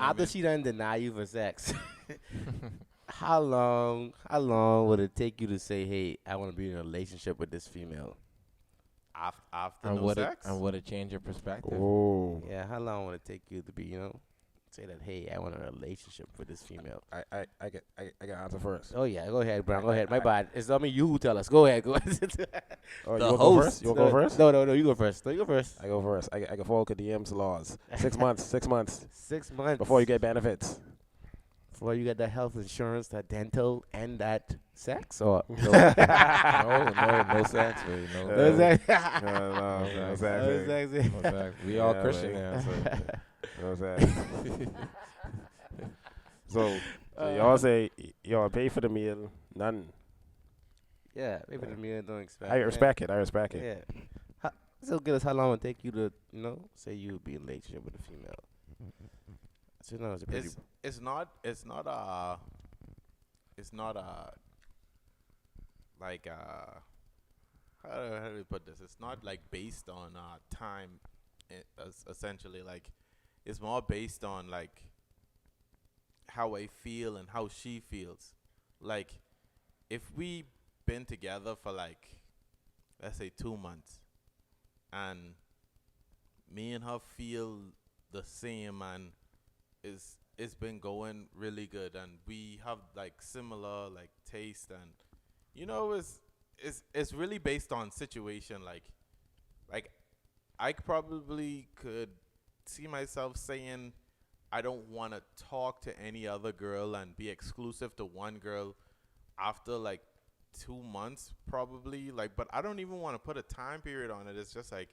after she done deny you for sex, how long would it take you to say, hey, I want to be in a relationship with this female? After And no would it sex? and would it change your perspective? Oh. Yeah, how long would it take you to be, say that, hey, I want a relationship with this female? I got answer first. Oh yeah, go ahead, Brown. Go ahead. My bad. It's not me. You who tell us. Go ahead. Go ahead. Oh, The you wanna go host. first? You wanna go first? No. You go first. No, you go first. I go first. I can follow DM's laws. 6 months. 6 months 6 months before you get benefits. before you get that health insurance, that dental, and that sex, or No, no sex, really. no sex. No sex. No sex. No sex. We all Yeah, Christian man. now, so. No sex. So y'all say y'all pay for the meal, none. Yeah, maybe the meal don't expect. I respect it. I respect it. Yeah. So good as how long it take you to, say you would be in a relationship with a female. So it's a pretty. It's not like how do we put this? It's not like based on time. Essentially, like it's more based on like how I feel and how she feels. Like if we been together for like, let's say 2 months, and me and her feel the same, and it's been going really good, and we have like similar like taste, and it's really based on situation. Like I probably could see myself saying I don't want to talk to any other girl and be exclusive to one girl after like 2 months probably, like, but I don't even want to put a time period on it. It's just like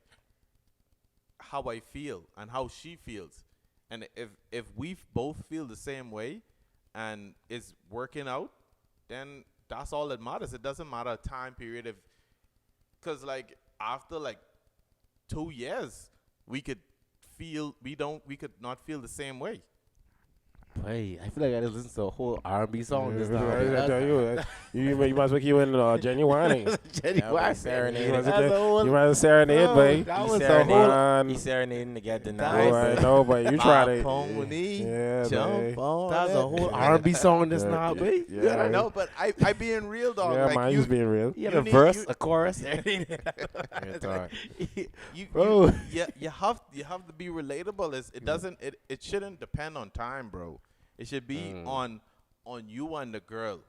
how I feel and how she feels. And if we both feel the same way and it's working out, then that's all that matters. It doesn't matter time period, because like after like 2 years we could not feel the same way. Hey, I feel like I just listened to a whole R&B song just now. I tell you, you might as well keep in genuine. Genuine serenade. You might as well serenade, boy. That He was a serenade. whole. He's serenading to get Oh, denied. I know, but you try to. Pony, Yeah, jump boy. on. That's a it. whole R&B song just now, babe. Yeah, I know, but I being real, dog. Yeah, like mine you, just being real. You had You a need- verse, you- a chorus. you have to be relatable. It shouldn't depend on time, bro. It should be on you and the girl,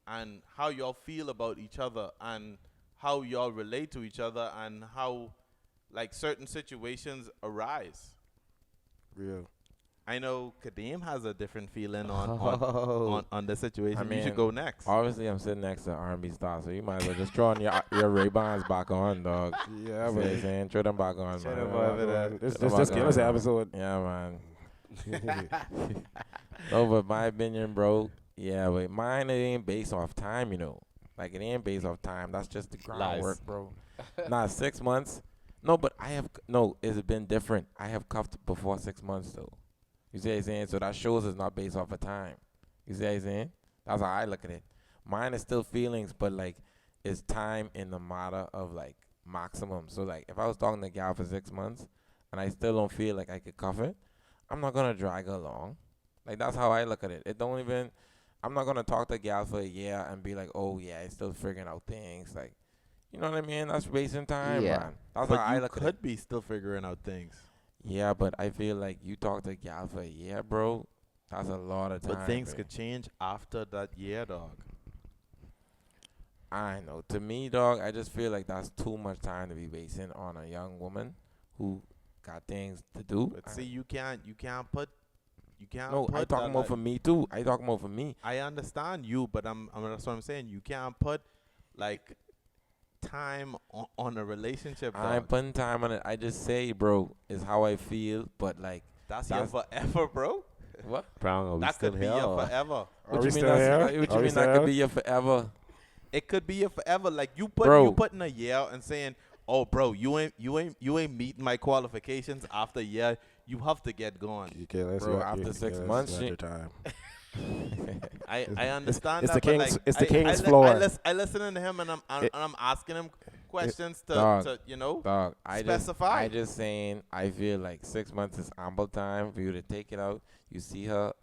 and how y'all feel about each other, and how y'all relate to each other, and how like certain situations arise. Real. I know Kadeem has a different feeling on the situation. I You mean, should go next. Obviously, I'm sitting next to an R&B star, so you might as well just throw on your Ray-Bans back on, dog. Yeah, You know what I'm man. saying? Throw them back on, Throw man. them on. This Throw them this back Killers on. episode. Yeah, man. No, but my opinion, bro, yeah, but mine, it ain't based off time, Like, it ain't based off time. That's just the groundwork, bro. Nah, 6 months. No, but it's been different. I have cuffed before 6 months, though. You see what I'm saying? So that shows it's not based off of time. You see what I'm saying? That's how I look at it. Mine is still feelings, but, like, it's time in the matter of, like, maximum. So, like, if I was talking to a gal for 6 months and I still don't feel like I could cuff it, I'm not going to drag her along. Like, that's how I look at it. I'm not going to talk to a gal for a year and be like, oh, yeah, it's still figuring out things. Like, you know what I mean? That's wasting time, Yeah. man. That's But how I you look at it. could be still figuring out things. Yeah, but I feel like you talk to a gal for a year, bro, that's a lot of time. But things bro. could change after that year, dog. I know. To me, dog, I just feel like that's too much time to be wasting on a young woman who got things to do. But see, you can't put. No, I put talking that, more like- for me, too. I talking more for me. I understand you, but that's what I'm saying. You can't put like time on a relationship. Dog. I'm putting time on it. I just say, bro, is how I feel, but, like, That's your forever, bro. what? Brown, are we That still could be here, your or- forever. Are What we you mean still here? what Are you we mean still that could here? be your forever? It could be your forever. Like you Bro. putting a year and saying, "Oh, bro, you ain't meeting my qualifications." After a year, you have to get going. Okay, let's Bro, go. after 6 let's months, let shit. your time. I understand it's that. the but king's- like, it's the king's I floor. I listen to him and I'm asking him questions Dog. to Dog, specify. I just saying, I feel like 6 months is ample time for you to take it out. You see the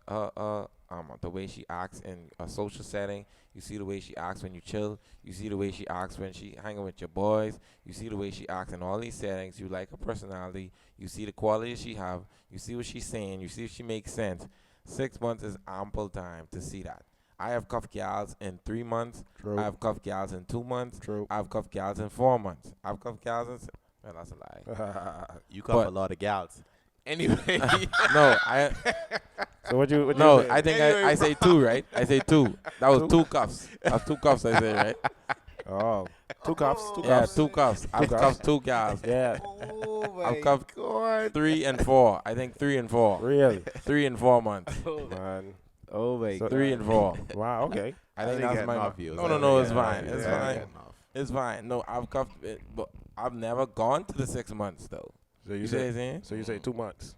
way she acts in a social setting. You see the way she acts when you chill. You see the way she acts when she hanging with your boys. You see the way she acts in all these settings. You like her personality. You see the qualities she have. You see what she's saying. You see if she makes sense. 6 months is ample time to see that. I have cuffed gals in 3 months. True. I have cuffed gals in 2 months. True. I've cuffed gals in 4 months. I've cuffed gals in. Well, that's a lie. You cuff a lot of gals. Anyway. No, I. So what you No, say? I think Anyway, I say 2, right? I say 2. That was 2 cuffs. That's 2 cuffs I say, right? Oh, two cups. Two Yeah, cups. 2 cuffs. I've cuffs. cuffed 2 gals. Yeah. Oh my I've cuffed God. 3 and 4. I think 3 and 4. Really? 3 and 4 months. Man. Oh my So- God. 3 and 4. Wow. Okay. I think think that's getting my. off you. No, it's Yeah, fine. yeah, It's yeah, fine. getting off. It's fine. No, I've cuffed it, but I've never gone to the 6 months though. So You see what I'm saying? So you say 2 months.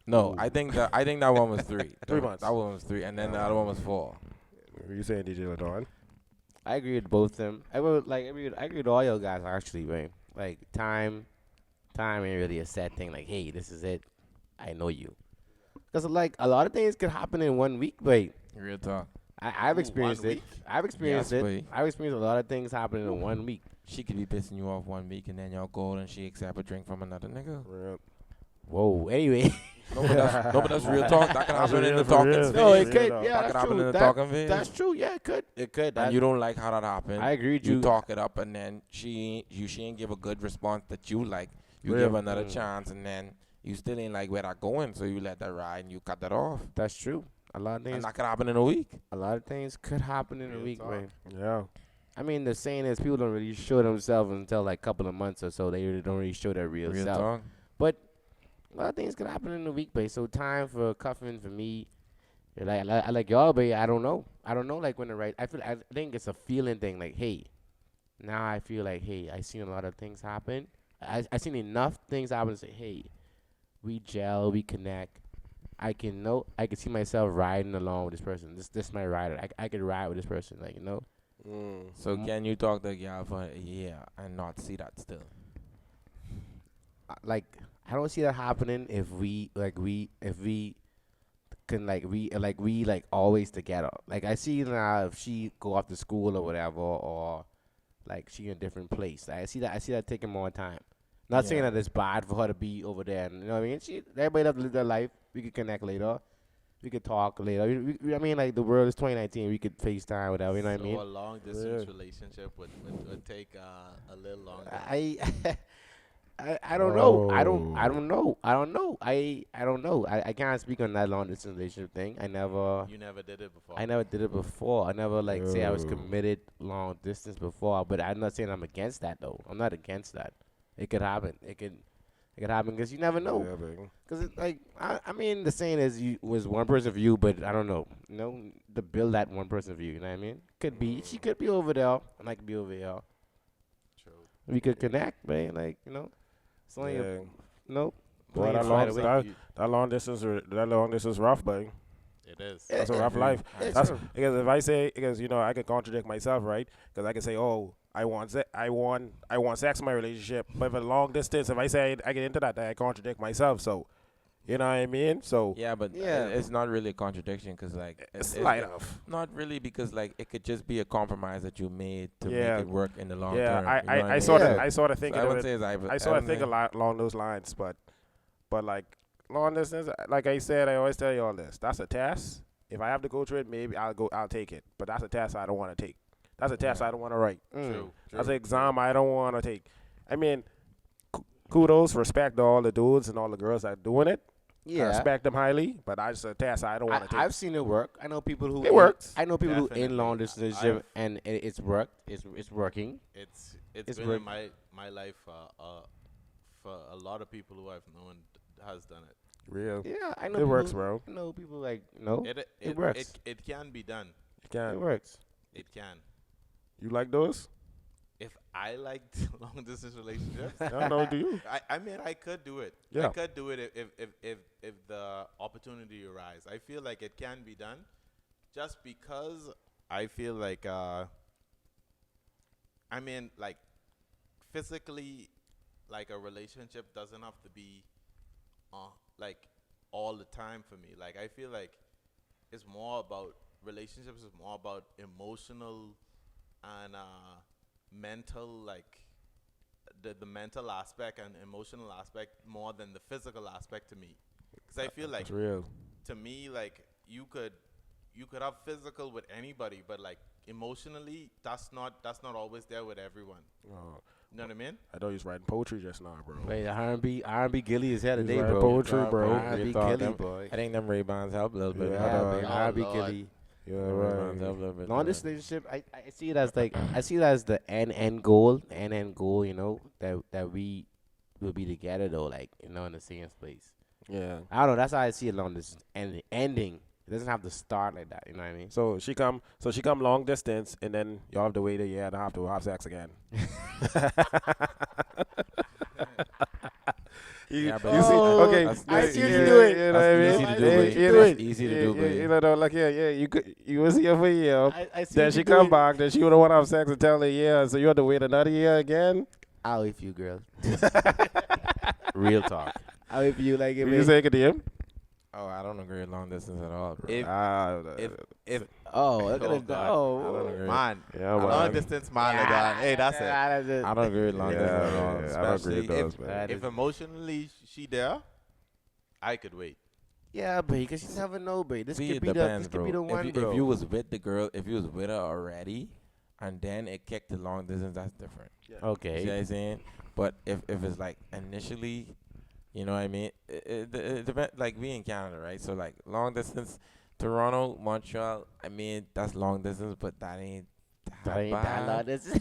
No, Ooh. I think that one was 3. 3 months. That one was 3, and then the other one was 4. What you saying, DJ Ladon? I agree with both of them. I agree with all y'all guys actually, right? Like time ain't really a set thing. Like, hey, this is it. I know you. Because like a lot of things could happen in 1 week, but Real talk. I've experienced 1 it. week? I've experienced Yes, it. boy. I've experienced a lot of things happening in 1 week. She could be pissing you off 1 week, and then y'all go and she accept a drink from another nigga. Real. Whoa. Anyway. No, but that's real talk. That can That's happen in real the for talking real. phase. No, it Yeah, could. no. Yeah, That that's can happen true. in the talking phase. That's true. Yeah, it could. It could. And you don't like how that happened. I agree with You you. talk it up, and then she ain't give a good response that you like. You Real. give her another chance, and then you still ain't like where that going, so you let that ride and you cut that off. That's true. A lot of And things. that could happen in a week. A lot of things could happen in a Real week, talk. man. Yeah. I mean, the saying is people don't really show themselves until like a couple of months or so. They really don't really show their real, Real self. talk. A lot of things could happen in a week, babe. So time for cuffing for me. I like y'all, babe. I don't know. Like when the right. I think it's a feeling thing. Like, hey, now I feel like, hey, I seen a lot of things happen. I seen enough things happen to say, hey, we gel, we connect. I can see myself riding along with this person. This my rider. I could ride with this person. Like, So can you talk to a gal for a year and not see that still? like I don't see that happening if we can always together. Like I see now if she go off to school or whatever, or like she in a different place. I see that taking more time. Not saying Yeah. that it's bad for her to be over there. You know what I mean? Everybody have to live their life. We could connect later. We could talk later. I mean, like the world is 2019. We could FaceTime, whatever. You know what I mean? So a long distance relationship would take a little longer. I don't know. I Oh. don't know. I can't speak on that long distance relationship thing. You never did it before. I never did it before. I never say I was Oh. committed long distance before. But I'm not saying I'm against that though. I'm not against that. It could happen. It could happen because you never know. Yeah, baby. Because I mean the saying is you was one person view, but I don't know. You know, to build that one person view. You know what I mean? Could be she could be over there and I could be over here. True. We could connect, man. Like it's only Yeah. no. Boy, that long distance rough, baby. It is. That's a rough life. It's That's rough. because if I say, because I can contradict myself, right? Because I can say, oh, I want sex in my relationship, but if a long distance, if I say I get into that, then I contradict myself. So, you know what I mean? So Yeah, but Yeah. it's not really a contradiction because like it's light off. not really because like it could just be a compromise that you made to Yeah. make it work in the long Yeah, term. You know what I mean? sort of Yeah. I sort of So think I of would it. say I sort of think a lot along those lines, but like long distance, like I said, I always tell you all this. That's a test. If I have to go through it, maybe I'll take it. But that's a test I don't want to take. That's a test I don't want to write. True. That's an exam I don't want to take. I mean, kudos, respect to all the dudes and all the girls that are doing it. I Yeah. respect them highly, but that's a test I don't want to take. I've seen it work. I know people who It works. I know people who Definitely. in long distance relationship and it's worked. It's working. It's It's been work- in my life for a lot of people who I've known has done it. Real. Yeah, I know. It works, people- bro. I know people like no. It works. It can be done. You can. It works. It can. You like those? If I liked long distance relationships, I don't know. Do you? I mean I could do it. Yeah. I could do it if the opportunity arises. I feel like it can be done, just because I feel like I mean like physically, like a relationship doesn't have to be, like all the time for me. Like I feel like it's more about relationships is more about emotional and mental, like the mental aspect and emotional aspect more than the physical aspect to me. Because I feel like It's real. to me, like you could have physical with anybody, but like emotionally, that's not always there with everyone. Oh, You know what I mean? I know he's writing poetry just now, bro. Wait, the R&B Gilly is here He's today, writing bro. poetry, bro. R&B Real talk, Gilly, them- boy. I think them Ray-Bans help a little bit. Yeah, Yeah, dog. but Oh, R&B Lord. Gilly. Yeah, Ray-Bans right. help a little bit. Long distance relationship, I see it as like I see it as the end goal, you know, that we will be together though, like, you know, in the same place. Yeah. I don't know, that's how I see it long distance ending. It doesn't have to start like that, you know what I mean? So she come long distance, and then y'all have to wait a year and a half to have sex again. Yeah, but You see, okay, that's- I that's see what easy- you're doing. You know what I That's mean? easy to do, Yeah, babe. you That's know, easy to do, babe. You know, like you will see her for a year. I see Then what she you're come doing. back, then she would want to have sex and tell her, yeah, so you have to wait another year again. I'll if you, girl. Real talk. I'll if you like it, You man. say it to him? Oh, I don't agree with long distance at all, bro. Oh, look at Oh, it. God. I don't Oh, agree. Man, Yeah, long man. distance man, like that. Hey, that's it. I don't agree with long Yeah, distance at all. yeah, I don't agree Especially with those, man. That If is- emotionally she there, I could wait. Yeah, babe, because you never know, babe. This See, could it be depends, this could bro. be the one, if bro. you was with the girl, if you was with her already, and then it kicked the long distance, that's different. You see what Okay. I'm saying? But if it's like initially, you know what I mean? It depends. Like we in Canada, right? So like long distance, Toronto, Montreal. I mean that's long distance, but that ain't That ain't that bad. lot. This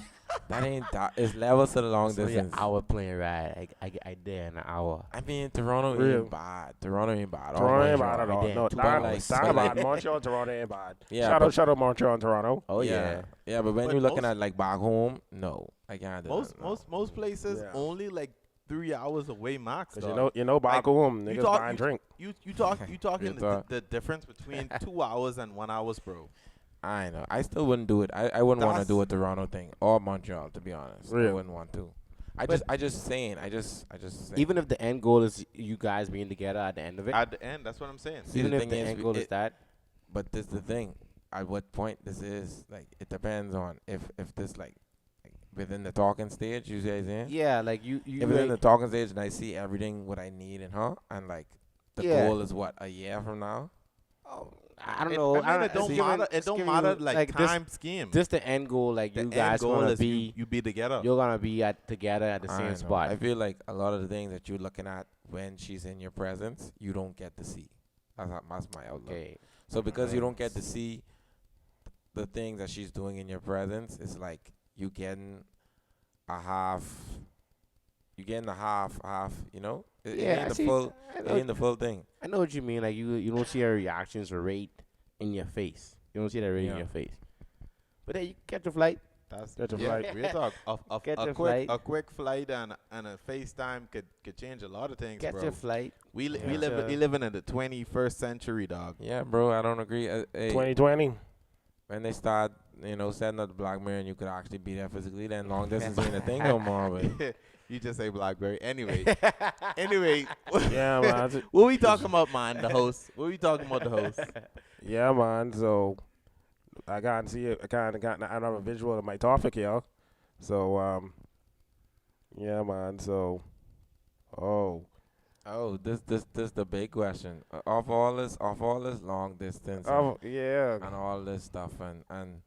That ain't that. It's levels to the long it's only an distance. hour plane ride. I dare in an hour. I mean Toronto Real. ain't bad. Toronto ain't bad. Toronto ain't Montreal. bad at all. Right there, No, two hours. that's But not like- bad. Montreal, Toronto ain't bad. Yeah, Shout out Montreal and Toronto. Oh yeah. Yeah, but when But you're looking most- at like back home, no, I can't do that. No. Most places Yeah. only like 3 hours away max. Cause dog. you know back Like, home, you niggas talk- buying drink. you talking Real talk. the difference between 2 hours and 1 hour, bro. I know. I still wouldn't do it. I wouldn't want to That's- do a Toronto thing or Montreal, to be honest. I Real. wouldn't want to. But- I just saying. I just saying. Even if the end goal is you guys being together at the end of it, At the end, that's what I'm saying. See, even the if thing the is, end goal is it- that, But this the thing. At what point this is like it depends on if this like within the talking stage. You say saying. yeah, like you If within the talking stage and I see everything what I need in her and like the Yeah. goal is what a year from now. oh, I don't know. I mean, it don't it's giving- matter. It it's don't giving matter you, like this, time scheme. this the end goal. Like The you end guys goal gonna is be you be together. you're gonna be together at the I same know. spot. I feel like a lot of the things that you're looking at when she's in your presence, you don't get to see. That's my outlook. Okay. So because you don't get to see the things that she's doing in your presence, it's like you getting a half. You getting a half. You know, it Yeah, ain't the see, full. I It know, ain't the full thing. I know what you mean. Like you don't see her reactions rate in your face. You don't see that rate in Yeah. your face. But then you catch a flight. That's Get your yeah, flight. real talk. Get A your quick flight. a quick flight and a FaceTime could change a lot of things, Catch bro. your flight. We Yeah. living in the 21st century, dog. Yeah, bro. I don't agree. Hey, 2020. when they start, setting up the black mirror and you could actually be there physically, then long distance ain't a thing no more. But You just say BlackBerry. Anyway, anyway, Yeah, man. what we talking about, man? The host. What we talking about, the host? Yeah, man. So I got to see it. I kind of got another visual of my topic here. So yeah, man. So oh, this the big question. Of all this long distance yeah. and all this stuff and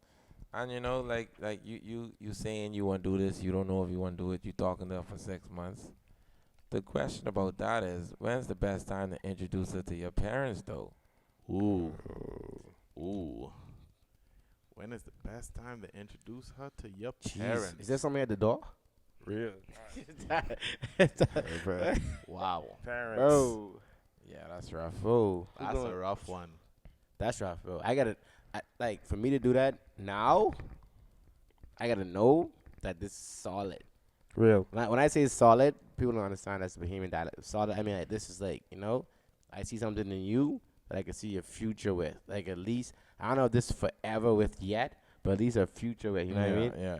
like you saying you want to do this, you don't know if you want to do it. You talking to her for 6 months. The question about that is, when's the best time to introduce her to your parents, though? Ooh. When is the best time to introduce her to your parents? Is there somebody at the door? Real. Wow. Parents. Bro. Yeah, that's rough. Bro. That's a rough one. That's rough, bro. Like, for me to do that now, I gotta know that this is solid. Real. When I say solid, people don't understand that's Bahamian dialect. Solid, I mean, like, this is like, I see something in you that I can see a future with. Like, at least, I don't know if this is forever with yet, but at least a future with, you know what I mean? Yeah.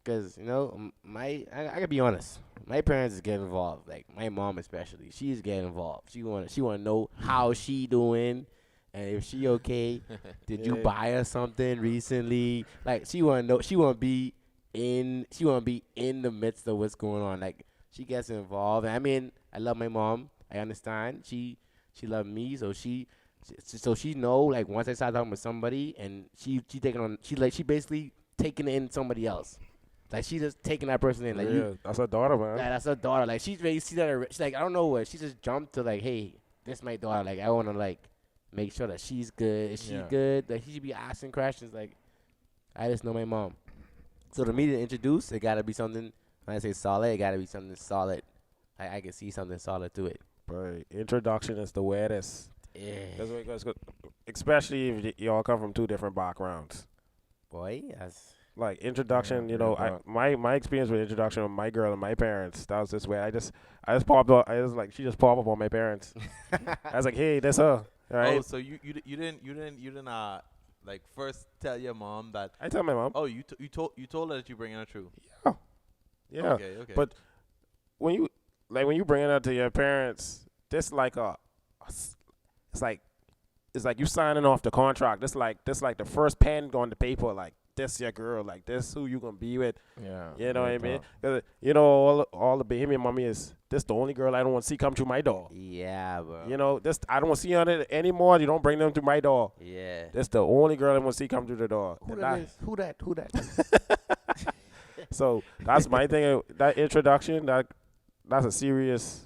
Cause I gotta be honest. My parents get involved. Like my mom especially, she's getting involved. She wanna know how she doing, and if she okay. Did you Yeah. buy her something recently? Like she wanna know. She wanna be in. She wanna be in the midst of what's going on. Like she gets involved. And I mean, I love my mom. I understand. She loved me, so she know like once I start talking with somebody, and she taking on. She basically taking in somebody else. Like she just taking that person in. Like Yeah, that's her daughter, man. that's her daughter. Like she's ready to see that. She's like, I don't know what. She just jumped to like, hey, this my daughter. Like I wanna like make sure that she's good. Is she Yeah. good? Like she should be asking questions. Like I just know my mom. So to me to introduce, it gotta be something. When I say solid, it gotta be something solid. I can see something solid to it. But introduction is the weirdest. Yeah. That's what it goes, especially if y'all come from two different backgrounds. Boy, that's Like introduction, Yeah, my experience with introduction with my girl and my parents, that was this way. I just popped up. I was like, she just popped up on my parents. I was like, hey, that's her. Right? Oh, so you didn't like first tell your mom that. I tell my mom. Oh, you told her that you bringing her through. Yeah. Okay. But when you bring it up to your parents, this like it's like you signing off the contract. This like the first pen going to paper. Like this your girl. Like this who you gonna be with. Yeah. You know what I real mean? talk. 'Cause, all the Bahamian mommy is this the only girl I don't want to see come through my door. yeah, bro. This I don't want to see on it anymore. You don't bring them to my door. Yeah. That's the only girl I want to see come through the door. Who And that is? Who that? So that's my thing. That introduction, that's a serious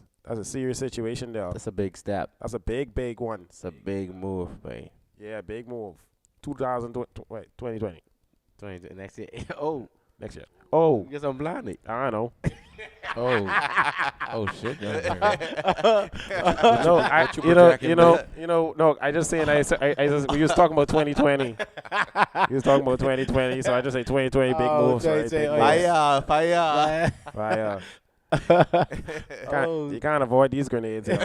situation there. That's a big step. That's a big one. It's a big move, boy. Yeah, big move. 2020 Next year. Oh, next year. Oh, guess I'm blinded. I don't know. Oh shit. Yeah. No, projecting, no. I just saying. We was talking about 2020. We was talking about 2020, so I just say 2020 big moves. Right? Big moves. Fire. Fire. Oh. You can't avoid these grenades. Yo.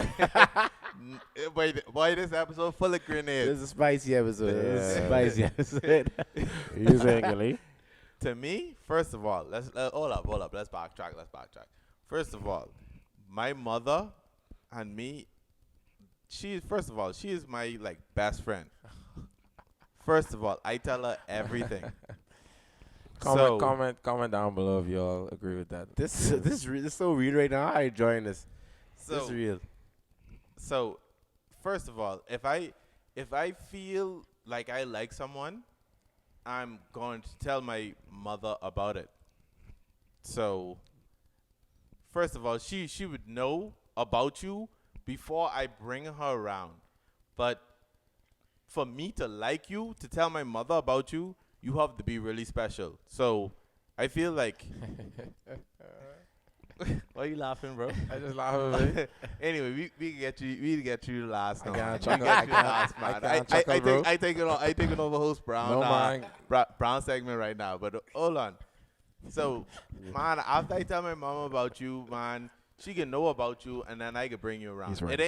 Boy, this episode full of grenades. This is a spicy episode. This is a Yeah. spicy episode. You saying, Gilly? To me, first of all, hold up. Let's backtrack. First of all, my mother and me, she is my like best friend. First of all, I tell her everything. Comment down below if y'all agree with that. This is so real right now. I'm enjoying this. This is So, real. so first of all, if I feel like I like someone, I'm going to tell my mother about it. So, first of all, she would know about you before I bring her around. But for me to like you, to tell my mother about you, you have to be really special. So, I feel like. Why are you laughing, bro? I just laugh. Anyway, we can get you last. I now. can't We chuckle. get I you can't- last, I man. can't chuckle, bro. I take it over host Brown. No, man. Brown segment right now. But hold on. So, man, after I tell my mom about you, man, she can know about you, and then I can bring you around. He's right.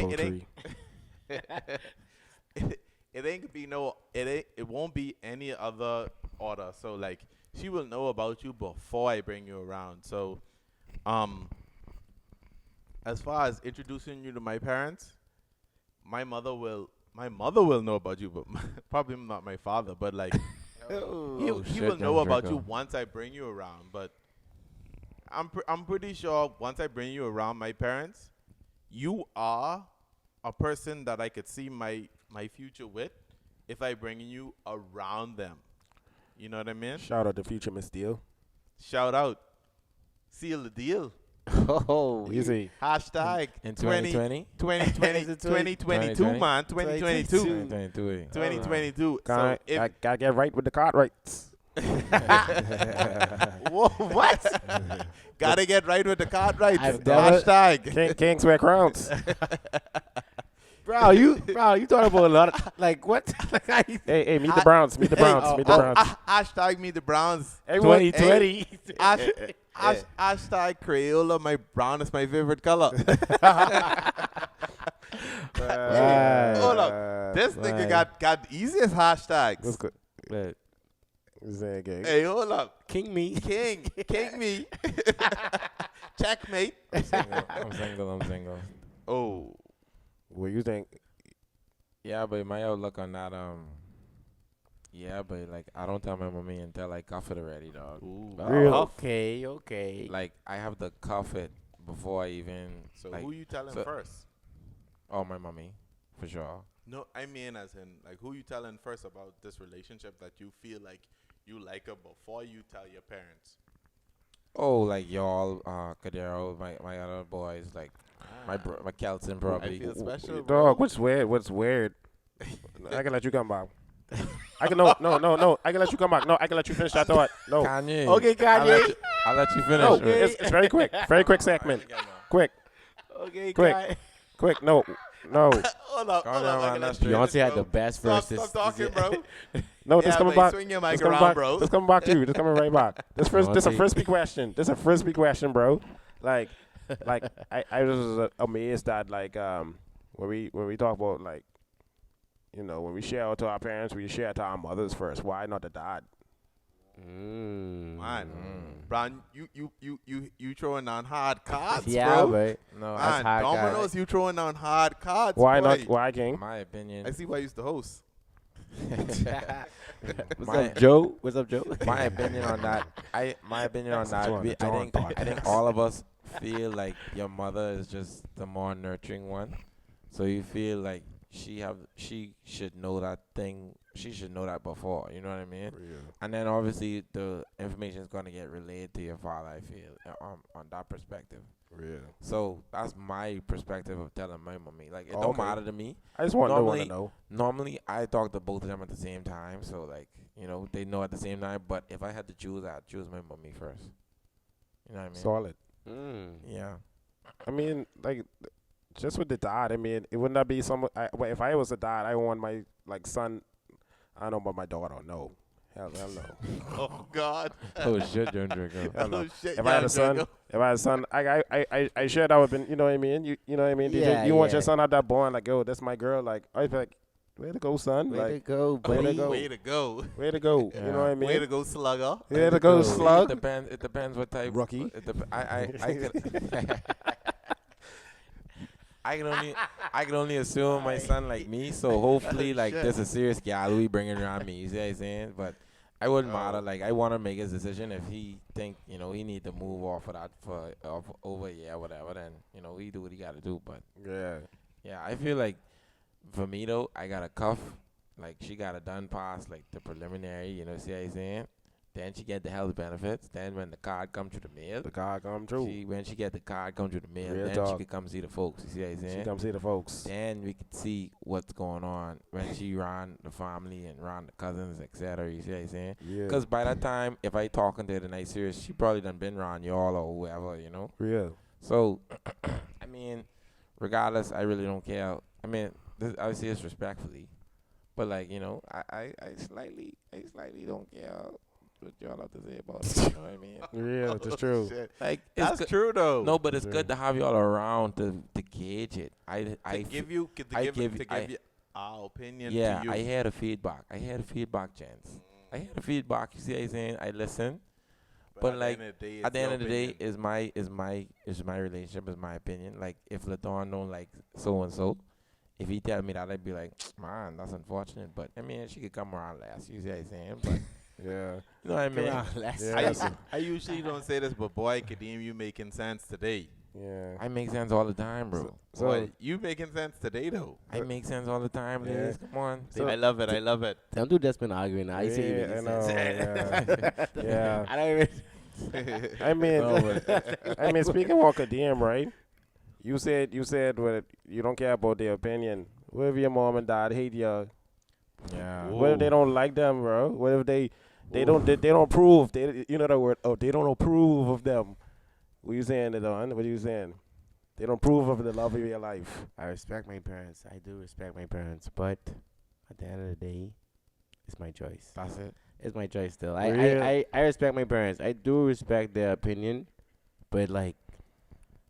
It won't be any other order. So like she will know about you before I bring you around. So as far as introducing you to my parents, my mother will know about you, but probably not my father, but like he will shit, know young about Draco. you once I bring you around. But I'm pretty sure once I bring you around my parents, you are a person that I could see my future with if I bring you around them. You know what I mean? Shout out to future Miss Deal. Shout out. Seal the deal. Oh, Easy. Hashtag In 2020? 2020, 2022, man. 2022. 2022. 2022. So Gotta if, get right with the card rights. whoa, what? Gotta get right with the card rights. I've never- Hashtag. Kings wear crowns. bro, you talking about a lot of like what? Hey, meet the Browns. Meet the Browns. Meet the Browns. Hashtag me the Browns. Everyone- 2020. Hashtag Crayola. My brown is my favorite color. Hold up. This nigga got the easiest hashtags. That's good. Look, Zaggy. Hey, hold up. King me. King me. Checkmate. I'm single. Oh. What you think? Yeah, but my outlook on that, yeah, but like I don't tell my mommy until I cuff it already, dog. Ooh. Really? Okay. Like I have to cuff it before I even. So like, who you telling so- first? Oh, my mommy, for sure. No, I mean as in like who you telling first about this relationship that you feel like you like her before you tell your parents. Oh, like y'all, Cadero, my other boys, like my Kelton I probably. feel special, bro. Dog, what's weird? What's weird? I can let you come back. I can no. I can let you come back. No, I can let you finish that thought. No. Kanye. Okay, Kanye. I'll let you finish. No, right? it's very quick. Very quick segment. Quick. Okay, Quick. Kanye. Quick. No. Hold up, Calm hold down, up. man, I can that's let you Beyonce finish, had bro. the best Stop, verses. stop talking, bro. No, Yeah, this coming man, back. swing your mic This coming around, back. bro. This coming back to you. This coming right back. This a Beyonce. frisbee question. This a frisbee question, bro. Like I was amazed that like when we talk about like when we share out to our parents, we share to our mothers first. Why not the dad? Man, Brian, you throwing on hard cards, Yeah, bro. but No, Man, hard Domino's, you throwing on hard cards. Why boy. not? Why King? my opinion. I see why you used to host. What's My- up, Joe? What's up, Joe? My opinion on that. My opinion on that. John, I John think all of us feel like your mother is just the more nurturing one. So you feel like she should know that thing. She should know that before. You know what I mean? And then obviously the information is gonna get relayed to your father. I feel on that perspective. Real. So that's my perspective of telling my mommy. Like it Oh, don't okay. matter to me. I just want to Normally- know. Normally, I talk to both of them at the same time, so like they know at the same time. But if I had to choose, I'd choose my mommy first. You know what I mean? Solid. Yeah. I mean, like, just with the dad. I mean, it wouldn't that be some? Well, if I was a dad, I want my son. I don't know about my daughter. No, hell no. Oh God. Oh shit, John Draco. Hell no. Oh shit. If I had a son, I sure that would been. You know what I mean? You know what I mean? Yeah, you want your yeah. son out that born like, yo, that's my girl. Like, I'd be like, way to go, son. Way to Like, go, buddy. to go. Way to go. way to go. Yeah. You know what I mean? Way to go, slugger. Way to go, go. slug. It depends what type. Rookie. I could. I can only assume my son like me, so hopefully like there's a serious gal we bringing around me. You see what I'm saying? But I wouldn't matter. Like I want to make his decision. If he think he need to move off of that for over whatever, then he do what he got to do. But Yeah. I feel like for me though, I got a cuff. Like she got a done pass like the preliminary. See what I'm saying? Then she get the health benefits. Then when the card come through the mail, The card come true. when she get the card come through the mail, Real then talk. she could come see the folks. You see what I'm saying? She come see the folks. Then we could see what's going on when she run the family and run the cousins, etc. You see what I'm saying? Yeah. Because by that time, if I talking to her the night serious, she probably done been around y'all or whoever, Real. So, I mean, regardless, I really don't care. I mean, I say this respectfully, but like I slightly don't care what y'all have to say about it. You know what I mean? Yeah, it's true. Shit. Like it's That's good. true though. No, but it's Yeah. good to have y'all around to gauge it. To give you our opinion Yeah, to you. I hear the feedback. Gents. I hear the feedback. You see what I'm saying? I listen. But like, at the end of the day, is my relationship, is my opinion. Like, if LaDawn don't like so and so, if he tell me that, I'd be like, man, that's unfortunate. But I mean, she could come around last. You see what I'm saying? But Yeah. you know what I mean? Yeah. I usually don't say this, but boy, Kadeem, you making sense today. Yeah. I make sense all the time, bro. Boy, you making sense today though. I make sense all the time, Yeah. ladies. Come on. I love it. I love it. Them two just been arguing now. You say you Yeah, making I know. sense. Yeah. Yeah. I don't even. I mean, speaking of Kadeem, right? You said what you don't care about their opinion. What if your mom and dad hate you? Yeah. What if they don't like them, bro? What if they don't approve? You know the word? Oh, they don't approve of them. What you saying, Don? What are you saying? They don't approve of the love of your life. I respect my parents. I do respect my parents, but at the end of the day, it's my choice. That's it. It's my choice still. Yeah. I respect my parents. I do respect their opinion, but like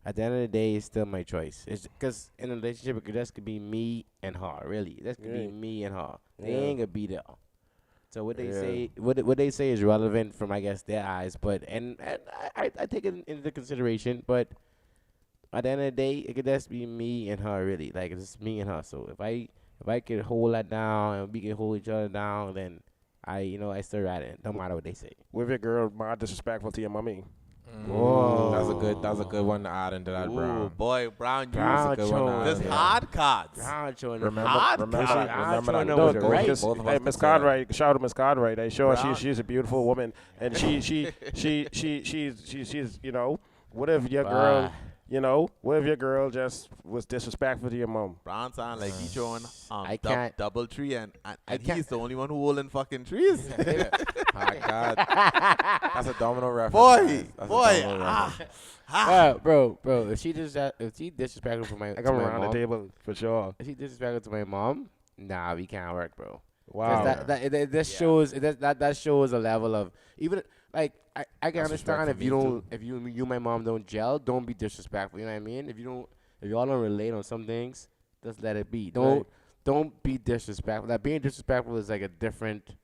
at the end of the day, it's still my choice. It's because in a relationship, it could be me and her. Really, that could be Yeah. me and her. They Yeah. ain't gonna be there. So what they Yeah. say, what they say is relevant from, I guess, their eyes. But and I take it into consideration. But at the end of the day, it could just be me and her, really. Like, it's just me and her. So if I could hold that down and we can hold each other down, then I still ride it. No matter what they say. With your girl, my disrespectful to your mommy. Whoa. That's a good one to add into that, Ooh, Brown. boy, Brown, you Brown good one, showing this yeah. hard cards. Brown showing Remember, hard remember, card. remember that. No, those no, girls, right. Just, both of hey, us Miss could say that. Cartwright, shout out to Miss Cartwright. Hey, sure, Brown. she's a beautiful woman, and she's what if your girl, what if your girl just was disrespectful to your mom? Brown sound like he showing I can't- double tree and I can't- he's the only one who holding fucking trees. My God, that's a domino reference. Boy, guys. That's a boy, domino reference. bro, if she disrespectful to my I come around mom, the table for sure. if she disrespectful to my mom, nah, we can't work, bro. 'Cause Wow. that shows that shows a level of, even like I can That's understand respect if for you me, don't, if you and my mom don't gel, don't be disrespectful. You know what I mean? If y'all don't relate on some things, just let it be. Don't be disrespectful. Like, being disrespectful is like a different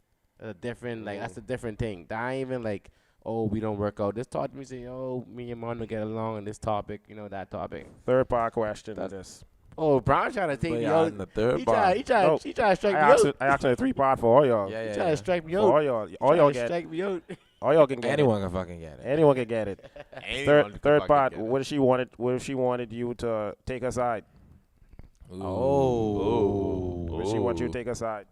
like, that's a different thing. That ain't even like, oh, we don't work out. Just talk to me, say, oh, me and your mom don't get along on this topic, that topic. Third part question. That's- This. Oh, Brown trying to take But me yeah, out. in the third He bar. try to strike me I out. asked a 3-part for all y'all. Yeah, He yeah, try yeah. to strike me For out. all y'all. All Try y'all to get. strike me out. All y'all can get Anyone can fucking get it. it. Anyone can get it. Anyone Third could fucking part. get it. What if she wanted you to take her side? Oh. What if she wants you to take her side?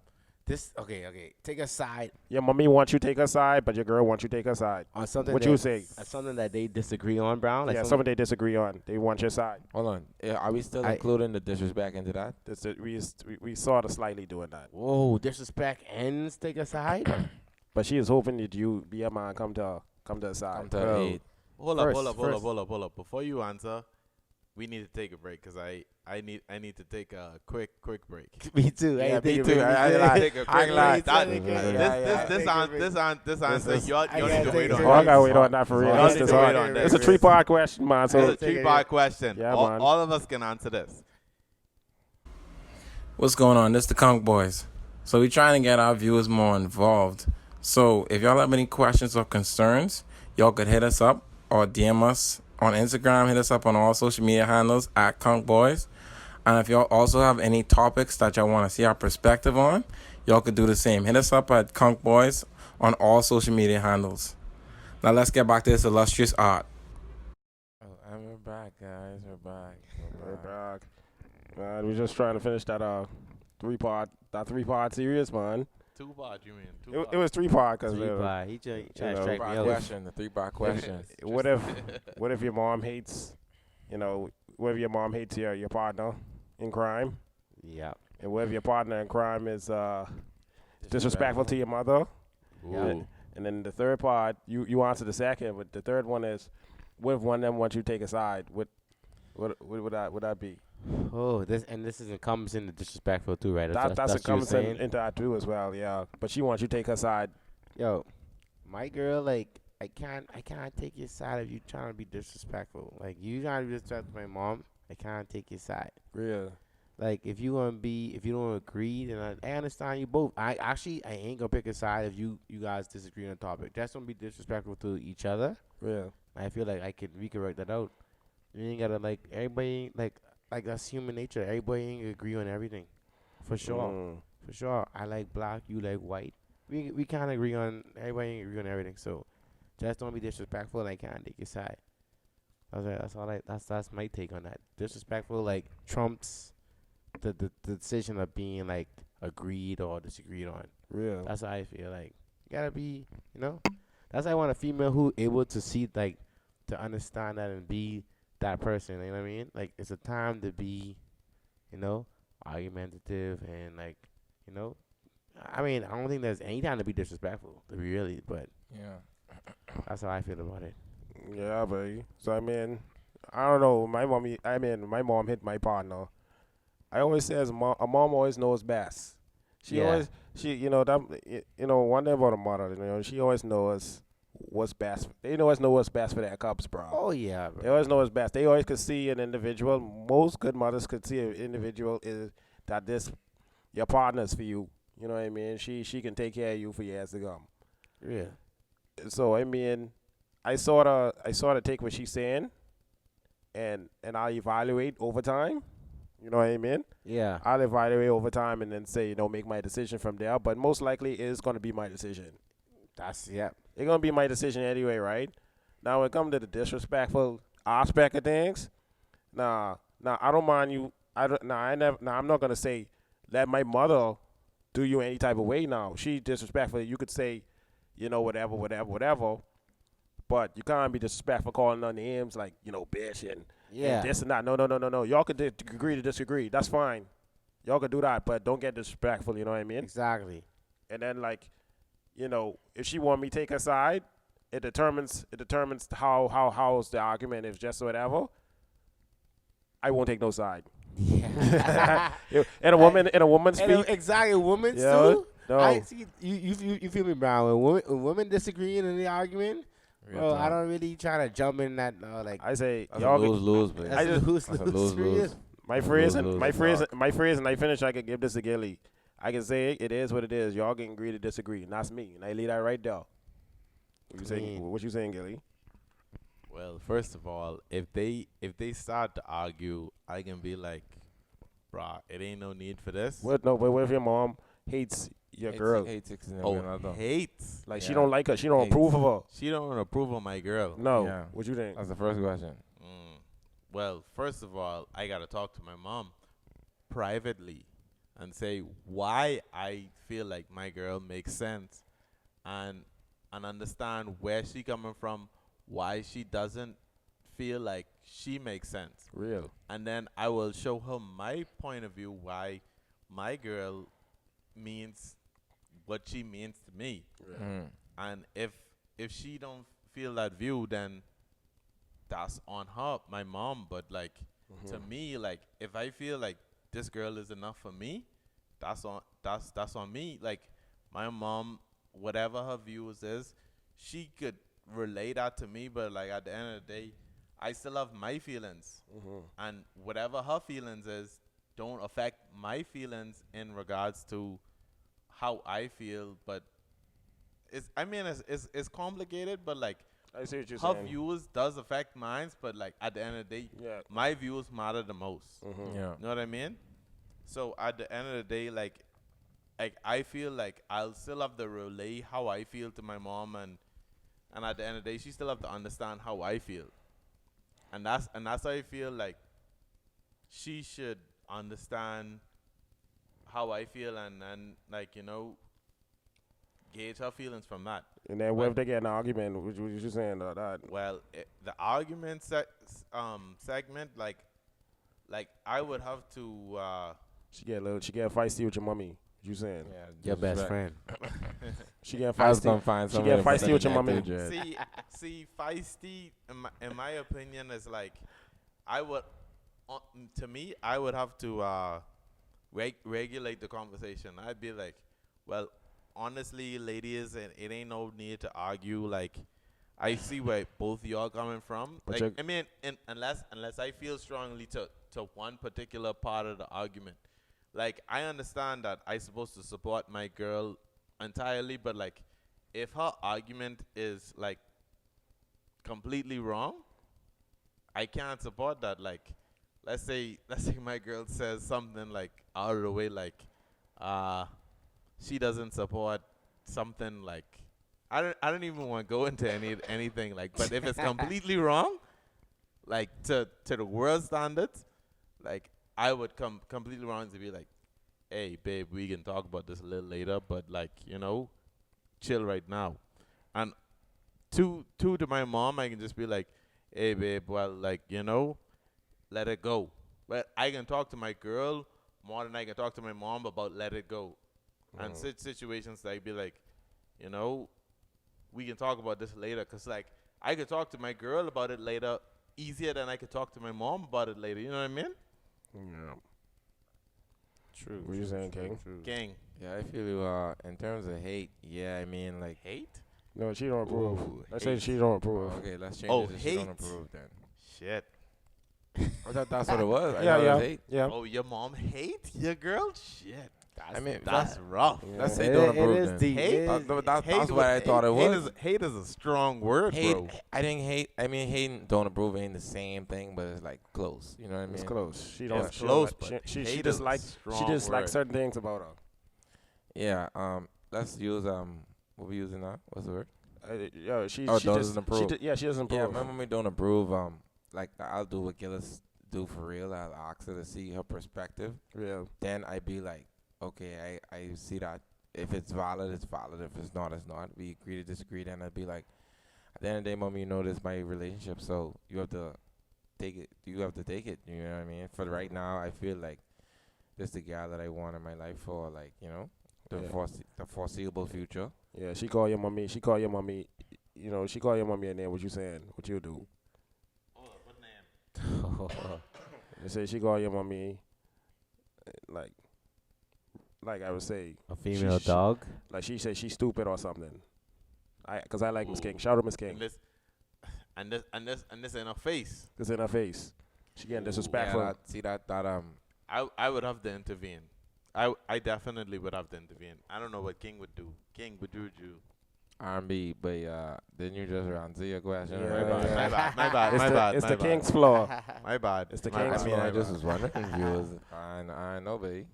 Okay. Take a side Your mommy wants you to take her side, but your girl wants you to take her side. on something. What that, you say? something that they disagree on, Brown. Like Yeah, something, something they disagree on. They want your side. Hold on. Are we still I- including the disrespect into that? We sort of slightly doing that. whoa, disrespect ends. Take a side. But she is hoping that you be a man, come to her Come side. to Bro. aid. Hold First- up. Before you answer, we need to take a break because I need to take a quick break. Me too. Yeah, Hey, me too. Take a quick break. This answer, This y'all I need gotta to take wait a on Oh, I break. gotta wait on that for real. Y'all This need is to wait hard. on that. It's a 3-part question, man. It's So a 3-part question. Yeah, all, man. all of us can answer this. What's going on? This the Conch Boyz. So we're trying to get our viewers more involved. So if y'all have any questions or concerns, y'all could hit us up or DM us on Instagram. Hit us up on all social media handles at Conch Boyz. And if y'all also have any topics that y'all want to see our perspective on, y'all could do the same. Hit us up at Conch Boyz on all social media handles. Now let's get back to this illustrious art. And we're back, guys. We're back. Man, we're just trying to finish that 3-part series, man. 2-part, you mean? It was 3-part because He trying to strike me Three-part out. question. The three-part question. what if your mom hates, what if your mom hates your partner in crime, Yeah. and what if your partner in crime is disrespectful to your mother? Ooh. And then the third part, you answer the second, but the third one is, what if one of them wants you to take a side? What would that be? Oh, this is encompassing the disrespectful too, right? That's what a you were common saying. into that too as well, yeah. But she wants you to take her side. Yo, my girl, like, I can't take your side if you trying to be disrespectful. Like, you trying to be disrespectful to my mom, I can't take your side. Real. Like, if you don't agree, then I understand you both. I ain't gonna pick a side if you guys disagree on a topic. Just don't be disrespectful to each other. Real. I feel like we can work that out. You ain't gotta, like, everybody, like that's human nature. Everybody ain't gonna agree on everything, for sure. For sure. I like black, you like white. We can't agree on, everybody ain't agree on everything. So just don't be disrespectful, and I can't take your side. That's my take on that. Disrespectful, like, trumps the decision of being, like, agreed or disagreed on. Real. That's how I feel. Like, you gotta be, that's why I want a female who able to see, like, to understand that and be that person. You know what I mean? Like, it's a time to be, argumentative and, like, I mean, I don't think there's any time to be disrespectful, to be really, but Yeah. that's how I feel about it. Yeah, buddy. So I mean, I don't know. My mom hit my partner. I always says a mom always knows best. She Yeah. always one thing about a mother, she always knows what's best. They always know what's best for their cubs, bro. Oh, yeah, They bro. always know what's best. They always could see an individual. Most good mothers could see an individual is that your partner's for you. You know what I mean? She can take care of you for years to come. Yeah. So I mean, I sorta take what she's saying, and I'll evaluate over time. You know what I mean? Yeah. I'll evaluate over time and then say, make my decision from there. But most likely, it's gonna be my decision. That's yeah. It's gonna be my decision anyway, right? Now, when it comes to the disrespectful aspect of things, nah, I don't mind you. I don't. Nah, I never. Nah, I'm not gonna say let my mother do you any type of way. Now, she disrespectful. You could say, whatever. But you can't be disrespectful calling her names like, bitch and Yeah. this and that. No. Y'all could agree to disagree. That's fine. Y'all could do that, but don't get disrespectful. You know what I mean? Exactly. And then if she want me to take her side, it determines how's the argument. If just whatever, I won't take no side. Yeah. And a woman speak. Exactly. Women Yeah, too. no. I see. You feel me, Brown? When women disagreeing in the argument, bro, I don't really try to jump in that like. I say That's y'all a lose-lose, man. That's a lose That's a lose. lose-lose. my phrase Lose, my phrase and I finish. I could give this to Gilly. I can say it is what it is. Y'all can agree to disagree, and that's me. And I leave that right there. What you saying, Gilly? Well, first of all, if they start to argue, I can be like, bruh, it ain't no need for this. What if your mom hates your girl? Hates Hates. Like she Yeah. don't like her. She don't Hates. approve of her. She don't approve of my girl. No. Yeah. What you think? That's the first question. Well, first of all, I gotta talk to my mom privately and say why I feel like my girl makes sense, and understand where she coming from, why she doesn't feel like she makes sense. Real. And then I will show her my point of view, why my girl means what she means to me. And if she don't feel that view, then that's on her, my mom. But like to me, like if I feel like this girl is enough for me, that's on me. Like my mom, whatever her views is, she could relay that to me, but like at the end of the day, I still have my feelings, and whatever her feelings is don't affect my feelings in regards to how I feel. But it's complicated, but like I see what you're her saying. views does affect mine, but like at the end of the day, Yeah. my views matter the most. Yeah. You know what I mean? So at the end of the day, like I feel like I'll still have to relay how I feel to my mom, and at the end of the day, she still have to understand how I feel, and that's how I feel like she should understand how I feel, and like gauge her feelings from that. And then what if they get in an argument? What you saying about that? Well, the argument segment, like I would have to. She get feisty with your mommy. What you saying? Yeah. Your best friend. She get I was feisty. gonna find She somebody get feisty with your mommy. See, feisty. In my opinion, is like I would. To me, I would have to regulate the conversation. I'd be like, well, honestly, ladies, it ain't no need to argue. Like, I see where both of y'all coming from. But Like, I mean, unless I feel strongly to one particular part of the argument. Like, I understand that I supposed to support my girl entirely, but like, if her argument is like completely wrong, I can't support that. Like, let's say my girl says something like out of the way, like, she doesn't support something like, I don't even want to go into anything like, but if it's completely wrong, like to the world standards, like I would come completely wrong to be like, hey babe, we can talk about this a little later, but like, chill right now. And to my mom, I can just be like, hey babe, well, like, let it go. But I can talk to my girl more than I can talk to my mom about let it go. And situations like be like, we can talk about this later, because like I could talk to my girl about it later easier than I could talk to my mom about it later. You know what I mean? Yeah. True. What you saying, King? Gang. Yeah, I feel you. In terms of hate, yeah, I mean, like Hate? No, she don't approve. Ooh, I say hate. she don't approve. Okay, let's change Oh, it to she don't hate. approve then. Shit. I thought that's what it was. I Yeah, thought it yeah, was hate. yeah. Oh, your mom hate your girl? Shit. I mean, That's rough. Yeah. let's say don't approve It is then. deep. Hate? That's what I thought it was. Hate is a strong word, Hate, bro. I think hate. I mean, hate and don't approve ain't the same thing, but it's like close. You know what I mean? It's close. She Yeah, don't. it's she close, don't but she hate just is a like. She strong just like word. certain things about her. Yeah. Let's use what we using now? What's the word? Yo, she Oh, she doesn't just she approve. yeah, she doesn't Yeah, approve. my mommy don't approve. Like I'll do what Gillis do for real. I'll ask her to see her perspective. Yeah. Then I'd be like, okay, I see that. If it's valid, it's valid. If it's not, it's not. We agree to disagree. Then I'd be like, at the end of the day, mommy, you know this is my relationship, so you have to take it. You have to take it. You know what I mean? For right now, I feel like this the guy that I want in my life for, like, you know, Yeah. the foreseeable future. Yeah, she call your mommy. She call your mommy. You know, she call your mommy and then what you saying? What you do? What name? They say she call your mommy. Like I would say, A female she- dog. like she said she's stupid or something. Cause I like Miss Ooh. King. Shout out Miss And King. this in her face. It's in her face. She getting Ooh. disrespectful. Yeah, that I would have to intervene. I definitely would have to intervene. I don't know what King would do. King would do you. R&B, but didn't you just answer your question? Yeah, already? yeah. My bad. It's My the, bad. it's my the bad. King's flaw. My bad. It's the my King's I bad, mean, flaw. I my just bad. was wondering, viewers. I know, baby.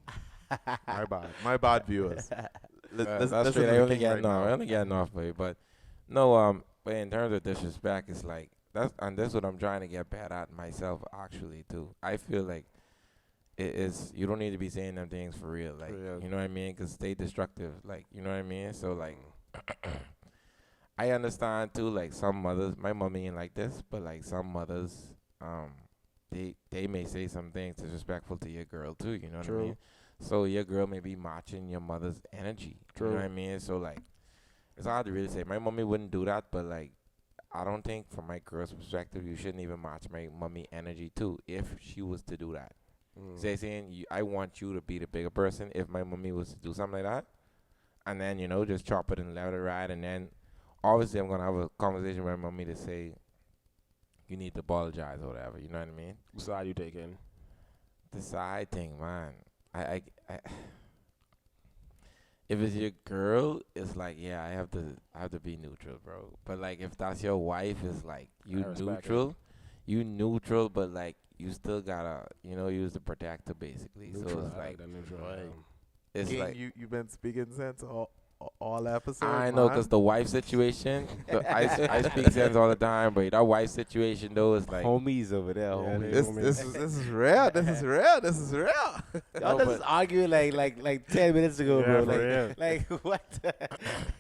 My bad. My bad, viewers. That's straight. I only getting off. I only getting off, baby. But no, but in terms of disrespect, it's like that's what I'm trying to get bad at myself, actually, too. I feel like it is. You don't need to be saying them things for real, like real. you know what I mean? 'Cause they destructive, like you know what I mean. So like. I understand too, like some mothers, my mommy ain't like this, but like some mothers, they may say some things disrespectful to your girl too, you know what I True. mean? So your girl may be matching your mother's energy, you know True. what I mean? So like, it's hard to really say. My mommy wouldn't do that, but like, I don't think from my girl's perspective, you shouldn't even match my mommy energy too, if she was to do that. Say saying, I want you to be the bigger person if my mommy was to do something like that, and then, you know, just chop it and let it ride, and then obviously I'm going to have a conversation with my mommy to say, you need to apologize or whatever, you know what I mean? What side you taking? The side thing, man. I if it's your girl, it's like, yeah, I have to be neutral, bro. But like if that's your wife, it's like I respect it. you neutral, but like you still gotta, you know, use the protector basically. So it's I like the neutral. Right. it's King, like you've been speaking sense all episodes. I know, 'cause the wife situation, I speak sense all the time, but that wife situation though is like Homies over there. Yeah, Homies. they- this is real. This is real. This is real. Y'all No, just arguing like 10 minutes ago, Yeah, bro. for real. Like what?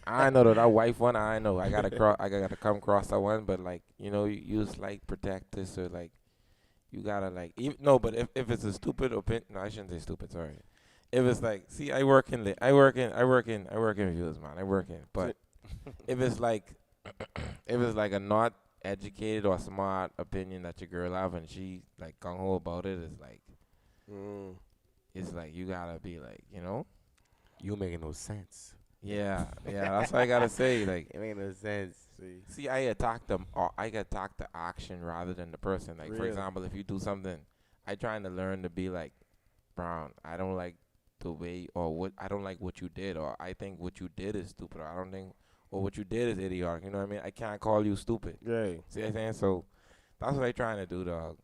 I know though, that wife one. I know I gotta come across that one, but like you know, you use like protectors or like you gotta like but if it's a stupid opinion, no, I shouldn't say stupid. Sorry. If it's like, see, I work in views, man. I work in, but if it's like a not educated or smart opinion that your girl have and she like gung ho about it, it's like you gotta be like, you know. You making no sense. Yeah, that's what I gotta say. Like, It make no sense. see, I attack them, or I attack the action rather than the person. Like, for Really? example, if you do something, I trying to learn to be like, Brown, I don't like the way, or what, I don't like what you did, or I think what you did is stupid, or I don't think, or what you did is idiotic. You know what I mean? I can't call you stupid. Yeah. See what I'm saying? So, that's what I trying to do, dog.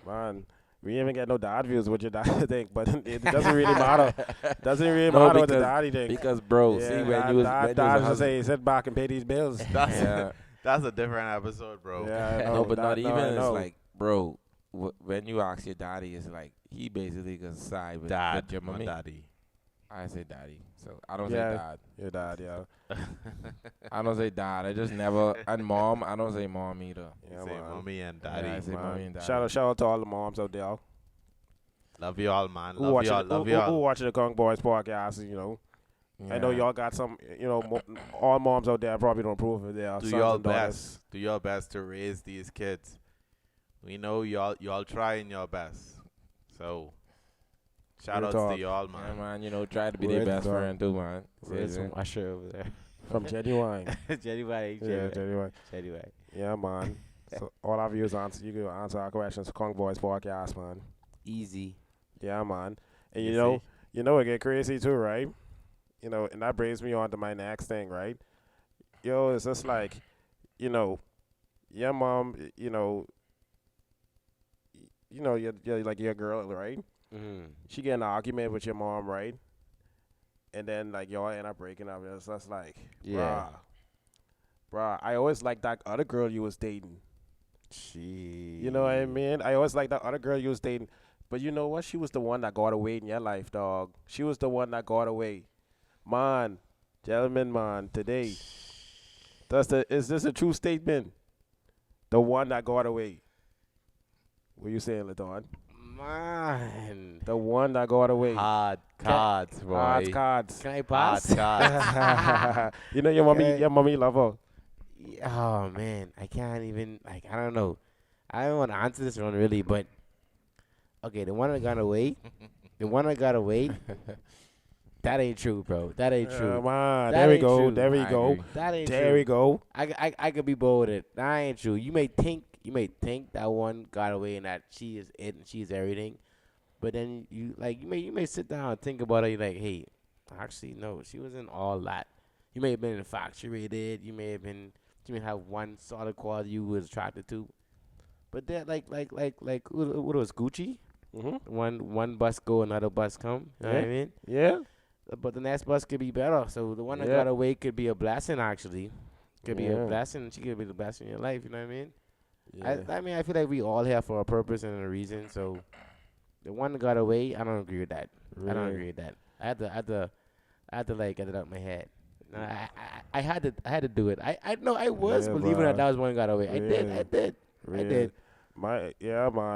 Man, we ain't even get no dad views what your dad think, but it doesn't really matter. Doesn't really No, matter what the because- daddy think. Because, bro, Yeah, see, when dad, you was, dad, when you dad was a just say, husband, sit back and pay these bills. yeah. That's a different episode, bro. Yeah, I know. No, but not Dad, even. I It's know. like, bro, when you ask your daddy, it's like he basically can side with your my mommy. daddy. I say daddy, so I don't Yeah. say dad. Your dad, yeah. I don't say dad. I just never. And mom, I don't say mom either. Yeah, Say man. mommy and Yeah, daddy. I say Man. mommy and daddy. Shout out to all the moms out there. Love you all, man. Who Love watching, you all. who, Love you who all. watching the Conch Boyz podcast, you know. I know Yeah. y'all got some, you know, all moms out there probably don't approve of their Do sons your and daughters. best. Do your best to raise these kids. We know y'all trying your best. So shout Real outs talk. to y'all, Yeah, man. man. You know, try to be their Word best dog. friend too, man. Where's See, some usher over there? From Genuine. Jenny White. Yeah, Genuine. Jenny White. Yeah, man. So all our viewers answer, you can answer our questions for Conch Boyz podcast, man. Easy. Yeah, man. And You you know, see? You know, it get crazy too, right? You know, and that brings me on to my next thing, right? Yo, it's just like, you know, your mom, your like your girl, right? Mm-hmm. She get in an argument with your mom, right? And then like y'all end up breaking up. It's just like, Yeah. bruh, I always like that other girl you was dating. She. You know what I mean? I always like that other girl you was dating. But you know what? She was the one that got away in your life, dog. She was the one that got away. Man, gentlemen, man, today, is this a true statement? The one that got away. What you saying, Ladon? Man. The one that got away. Hard cards, Hard boy. cards. Can I Hard pass? cards. You know Okay. your mommy love her. Oh man, I can't even like. I don't know. I don't want to answer this one really, but okay, the one that got away, the one that got away, that ain't true, bro. That ain't true. Man, That there we ain't go. true. There we I go. agree. That ain't There true. we go. I could be bold with it. That ain't true. You may think that one got away and that she is it and she's everything, but then you may sit down and think about it. You're like, hey, actually no, she wasn't all that. You may have been infatuated. You may have one solid quality you was attracted to, but that what was Gucci? Mm-hmm. One bus go, another bus come. You know what I mean? Yeah. But the next bus could be better. So the one that Yeah. got away could be a blessing, actually. Could be a Yeah. blessing. She could be the blessing in your life. You know what I mean? Yeah. I mean, I feel like we all here for a purpose and a reason. So the one that got away, I don't agree with that. I don't Really? agree with that. I had to like get it out my head. No, I had to do it. I was Yeah, believing bruh. that was one that got away. I Really? did. Really. Man.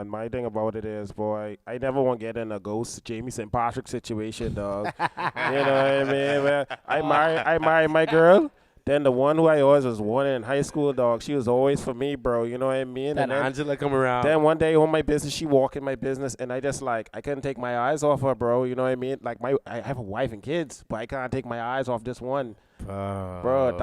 My thing about it is, boy, I never want to get in a ghost Jamie St. Patrick situation, dog. You know what I mean? Well, I married my girl. Then the one who I always was wanting in high school, dog, she was always for me, bro. You know what I mean? That And then, Angela come around. then one day on my business, she walked in my business, and I just like I couldn't take my eyes off her, bro. You know what I mean? Like I have a wife and kids, but I can't take my eyes off this one, bro.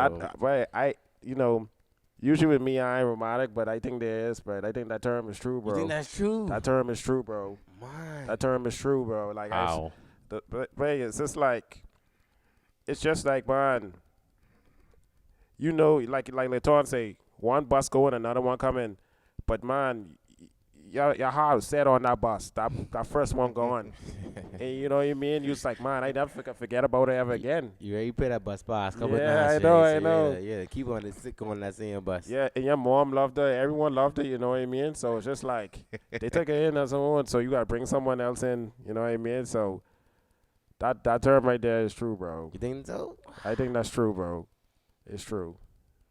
Usually with me, I ain't romantic, but I think there is, but I think that term is true, You bro. think that's true? That term is true, bro. Man. That term is true, bro. Like Wow. but it's just like, man, you know, like Laton say, one bus going, another one coming, but man, your heart was set on that bus, that first one going, and you know what I mean. You was like, man, I never forget about it ever again. You already pay that bus pass. Couple Yeah, times, I know, yeah, I know. Yeah, keep on the sick on that same bus. Yeah, and your mom loved her. Everyone loved her. You know what I mean. So it's just like they took her in as her own. So you gotta bring someone else in. You know what I mean. So that term right there is true, bro. You think so? I think that's true, bro. It's true.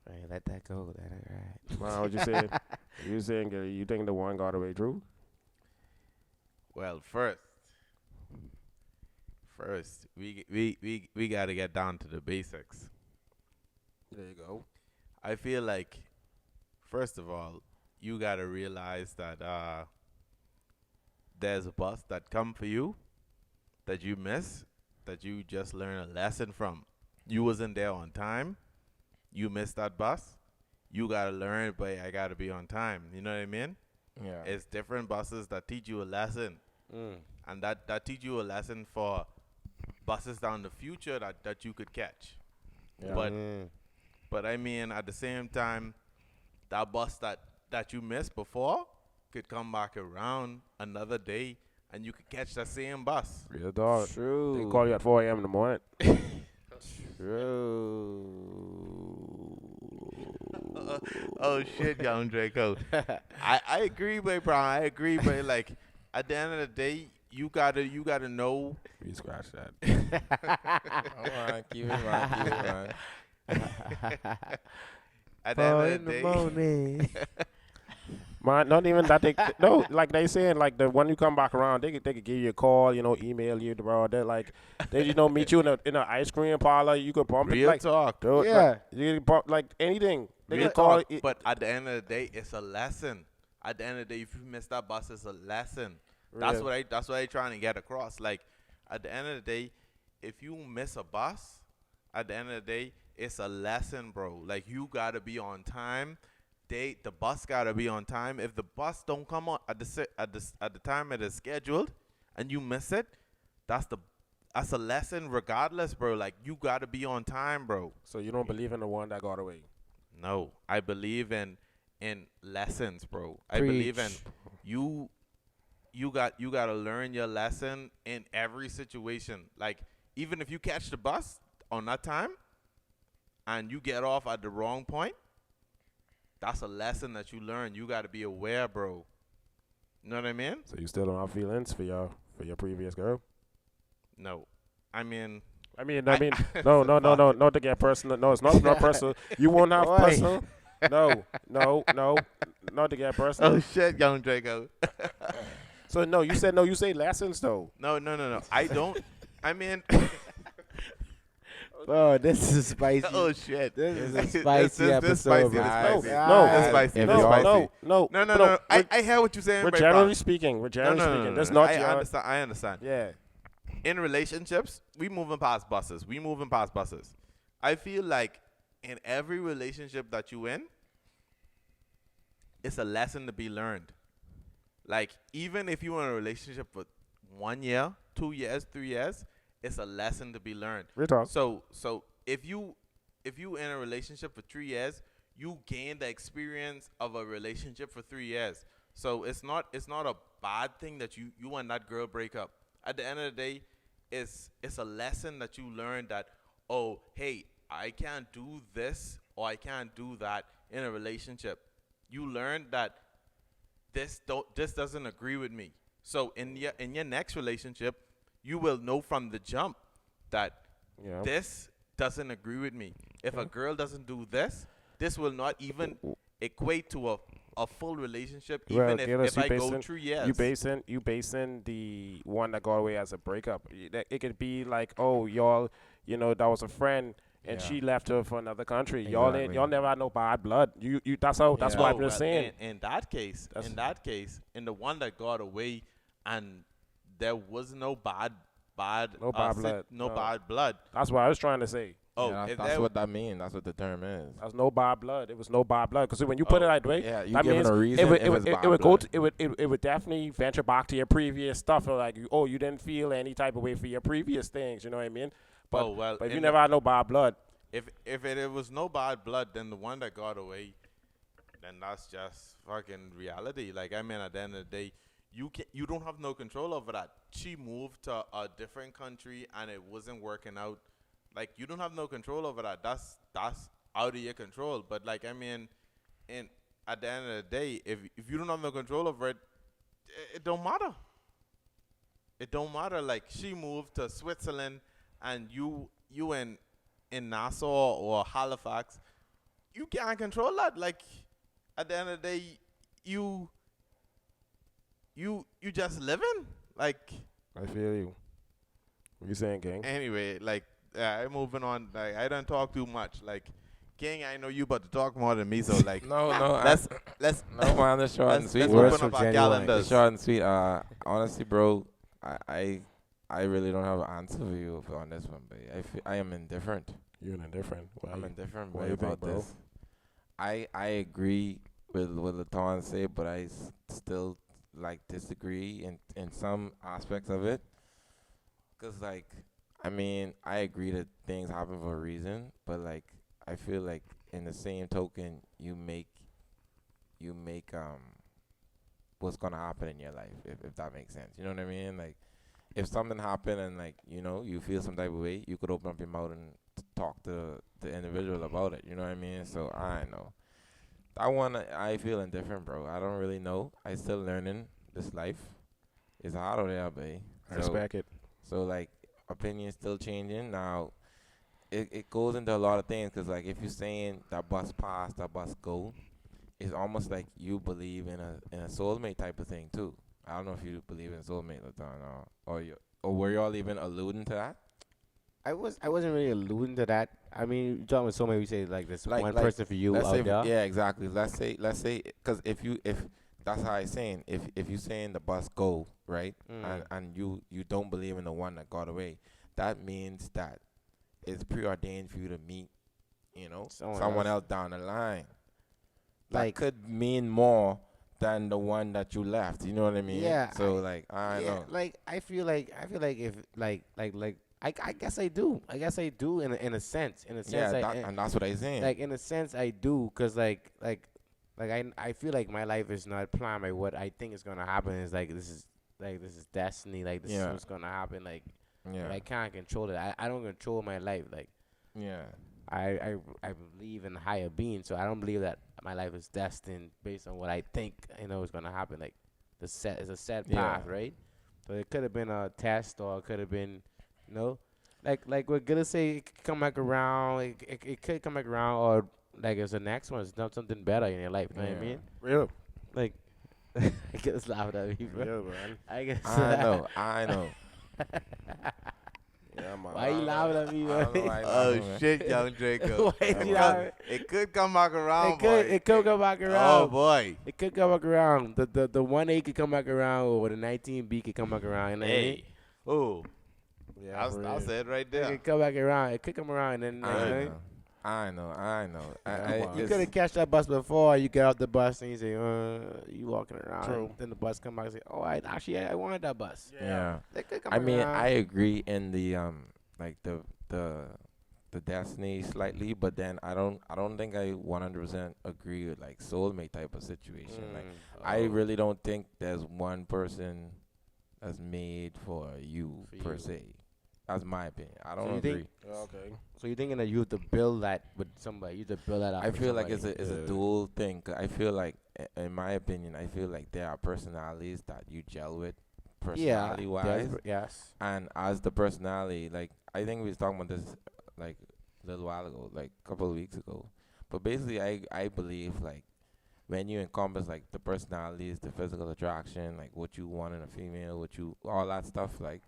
Right, let that go. That all right. Man, what you saying? You saying you think the one got away, Drew? Well, first we got to get down to the basics. There you go. I feel like, first of all, you got to realize that there's a bus that come for you that you miss, that you just learn a lesson from. You wasn't there on time. You missed that bus. You got to learn, but I got to be on time. You know what I mean? Yeah. It's different buses that teach you a lesson. Mm. And that teach you a lesson for buses down the future that you could catch. Yeah. But I mean, at the same time, that bus that you missed before could come back around another day and you could catch that same bus. Real dog. True. They call you at 4 a.m. in the morning. True. Oh shit, young Draco. I agree, bro. I agree, but like at the end of the day, you gotta know. We scratch that. All right, keep it on, keep it on. At the Four end in of the the day, morning. Man, not even that. No, like they saying, like the when you come back around, they could give you a call, email you, bro. They like they meet you in a ice cream parlor. You could bump real it like talk. dude, Yeah. like, you could bump like anything. They Real could call talk. it. But at the end of the day, it's a lesson. At the end of the day, if you miss that bus, it's a lesson. That's Real. what I trying to get across. Like at the end of the day, if you miss a bus, at the end of the day, it's a lesson, bro. Like you gotta be on time. The bus gotta be on time. If the bus don't come on at the time it is scheduled, and you miss it, that's the that's a lesson regardless, bro. Like, you got to be on time, bro. So you don't believe in the one that got away? No, I believe in lessons, bro. I believe in Preach. you got to learn your lesson in every situation. Like, even if you catch the bus on that time and you get off at the wrong point, that's a lesson that you learn. You got to be aware, bro. You know what I mean? So you still don't have feelings for your previous girl? No. I mean, no, not to get personal. No, it's not personal. You won't have Oi. personal. No, not to get personal. oh shit, young Draco. So no, you said no. You say lessons though. No. I don't. I mean, Oh, this is spicy. oh shit. This is a spicy episode, spicy. bro. This Guys, spicy. no, This spicy. if This y'all- spicy. No. No. I hear what you're saying. We're right, generally bro. speaking. We're No, generally no, speaking. no. That's not I your. understand. I understand. Yeah. In relationships, we moving past buses. I feel like in every relationship that you in, it's a lesson to be learned. Like, even if you're in a relationship for 1 year, 2 years, 3 years, it's a lesson to be learned. Real talk. So if you in a relationship for 3 years, you gain the experience of a relationship for 3 years. So it's not a bad thing that you and that girl break up. At the end of the day, it's a lesson that you learn that, oh, hey, I can't do this or I can't do that in a relationship. You learn that this doesn't agree with me. So in your next relationship, you will know from the jump that Yeah. this doesn't agree with me. If a girl doesn't do this will not even equate to a full relationship, even if I go 3 years. You basing the one that got away as a breakup. It could be like, oh, y'all, that was a friend and Yeah. she left her for another country. Exactly. Y'all never had no bad blood. That's what Yeah. I'm just saying. In that case, in the one that got away, and there was no bad blood. No. Bad blood. That's what I was trying to say. Oh, Yeah, if that's there- what that means. That's what the term is. That's no bad blood. It was no bad blood. Because when you put it that way, Yeah, you that giving means a reason if it's bad it would go blood. it would definitely venture back to your previous stuff. Or like, you didn't feel any type of way for your previous things. You know what I mean? But Oh, well, but if you in never had no bad blood, if it was no bad blood, then the one that got away, then that's just fucking reality. Like, I mean, at the end of the day, you don't have no control over that. She moved to a different country and it wasn't working out. Like, you don't have no control over that. That's out of your control. But like, I mean, at the end of the day, if you don't have no control over it, it don't matter. It don't matter. Like, she moved to Switzerland and you in Nassau or Halifax, you can't control that. Like, at the end of the day, you just living. Like, I feel you. What you saying, gang? anyway, like, I'm moving on. Like, I don't talk too much. Like, King, I know you about to talk more than me, so like, No, let's no, man, the short and let's sweet. open Words up for our genuine. The calendars. short and sweet. Honestly, bro, I really don't have an answer for you on this one, but I am indifferent. You're indifferent. I'm indifferent, why boy, you think, about bro? this. I agree with what Laton said, but I still like disagree in some aspects of it. Cause like, I mean, I agree that things happen for a reason, but like, I feel like in the same token, you make what's gonna happen in your life, if that makes sense. You know what I mean? Like, if something happened and like, you feel some type of way, you could open up your mouth and talk to the individual about it. You know what I mean? So I know. I feel indifferent, bro. I don't really know. I still learning this life. It's hard out there, babe. I respect it. So like, opinions still changing now. It goes into a lot of things, because like, if you're saying that bus pass, that bus go, it's almost like you believe in a soulmate type of thing too. I don't know if you believe in soulmate, Latan, or were y'all even alluding to that? I wasn't really alluding to that. I mean, talking with so many, we say like this Like- one like, person for you Let's out say, there. yeah, exactly. Let's say, because if that's how I saying, if you saying the bus go right, and you don't believe in the one that got away, that means that it's preordained for you to meet, Someone someone else. else down the line. Like- That could mean more than the one that you left. You know what I mean? Yeah, So like I yeah, know. like I feel like if I guess I do. I guess I do in a sense. In a sense, Yeah, and that's what I saying. like in a sense I do, cause like I feel like my life is not planned by what I think is gonna happen. Is like this is destiny. Like this is Yeah. what's gonna happen. Like Yeah. I can't control it. I don't control my life. Like Yeah. I believe in higher being, so I don't believe that my life is destined based on what I think is gonna happen. Like it's a set Yeah. path, right? So it could have been a test, or it could have been, you know, like we're gonna say it could come back around. It could come back around, or like it's the next one. It's not something better in your life. You know what I Yeah. mean? Real. Like I guess laughed at me, bro. Yeah, man. I guess. I know. I know. Yeah, man. Why you laughing at me, I don't know man? why you Oh laughing, man. shit, young Jacob. Why it, you could, laughing? it could come back around, boy. It could come back around. Oh boy. It could come back around. The 1A could come back around, or the 19B could come back around. You know what I mean? Hey. Oh. Yeah, for I'll real. say it right It there. could come back around. It could come around, and then I know. Yeah, you It's- could have catch that bus before. You get off the bus and you say, you walking around. True. And then the bus come back and say, oh, I wanted that bus. yeah. They could come I back mean, around. I agree in the like the destiny slightly, but then I don't think I 100% agree with like soulmate type of situation. Like I really don't think there's one person that's made for you For per you. se. That's my opinion. I don't you agree. think- Okay. So you thinking that you have to build that with somebody? You have to build that up. I with feel like somebody. it's a dual thing. 'Cause I feel like, in my opinion, I feel like there are personalities that you gel with, personality wise, Yes. and as the personality, like I think we was talking about this like a little while ago, like a couple of weeks ago. But basically, I believe like when you encompass like the personalities, the physical attraction, like what you want in a female, what you all that stuff, like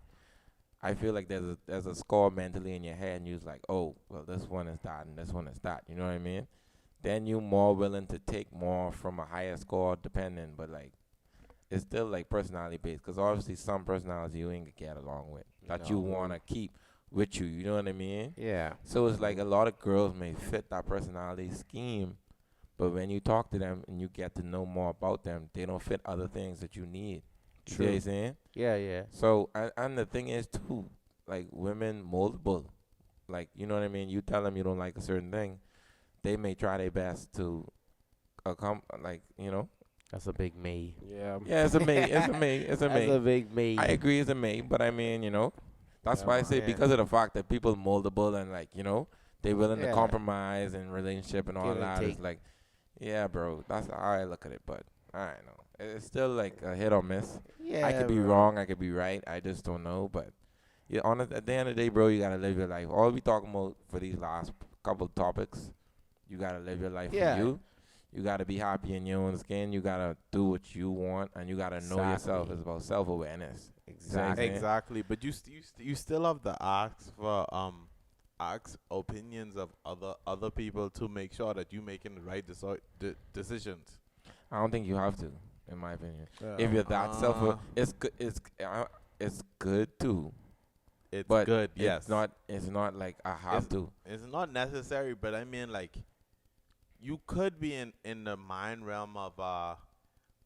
I feel like there's a score mentally in your head, and you're like, oh, well, this one is that, and this one is that. You know what I mean? Then you more willing to take more from a higher score, depending. But like, it's still like personality based, because obviously some personalities you ain't gonna get along with that you No. wanna keep with you. You know what I mean? Yeah. So it's like a lot of girls may fit that personality scheme, but when you talk to them and you get to know more about them, they don't fit other things that you need. You see what I'm saying? Yeah, yeah. So, and the thing is too, like women moldable. Like, you know what I mean? You tell them you don't like a certain thing, they may try their best to like, you know. That's a big me. Yeah. Yeah, it's a me. It's a me. It's a That's me. a big me. I agree it's a me, but I mean, you know, that's Yeah, why I man. say Yeah. because of the fact that people moldable and like, you know, they willing to Yeah. compromise in relationship and all Give and that. It's take. like, yeah, bro, that's how I look at it. But I don't know. It's still like a hit or miss. Yeah. I could be bro. wrong. I could be right. I just don't know. But yeah, honest, at the end of the day, bro, you gotta live your life. All we talking about for these last couple topics, you gotta live your life Yeah. for you. You gotta be happy in your own skin. You gotta do what you want, and you gotta know yourself. Exactly. It's about self-awareness. Exactly. Exactly. But you still have to ask for ask opinions of other people to make sure that you making the right decisions. I don't think you have to, in my opinion. Yeah. If you're that self, Uh, it's good. It's good too. It's But good, yes. It's not. It's not like I have to. It's not necessary, but I mean, like, you could be in the mind realm of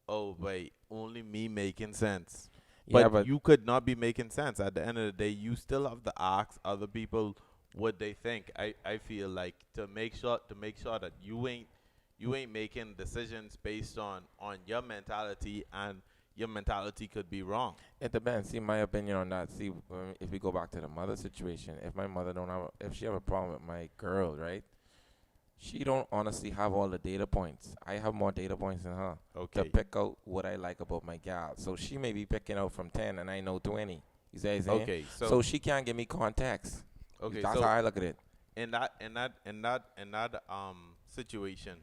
oh wait, only me making sense. Yeah, But you could not be making sense. At the end of the day, you still have to ask other people what they think. I feel like to make sure that you ain't making decisions based on your mentality, and your mentality could be wrong. It depends. See, my opinion on that. See, if we go back to the mother situation, if my mother if she have a problem with my girl, right? She don't honestly have all the data points. I have more data points than her to Okay. pick out what I like about my gal. So she may be picking out from 10, and I know 20. You see what I'm saying? Okay. So she can't give me context. Okay. That's So how I look at it. in that situation,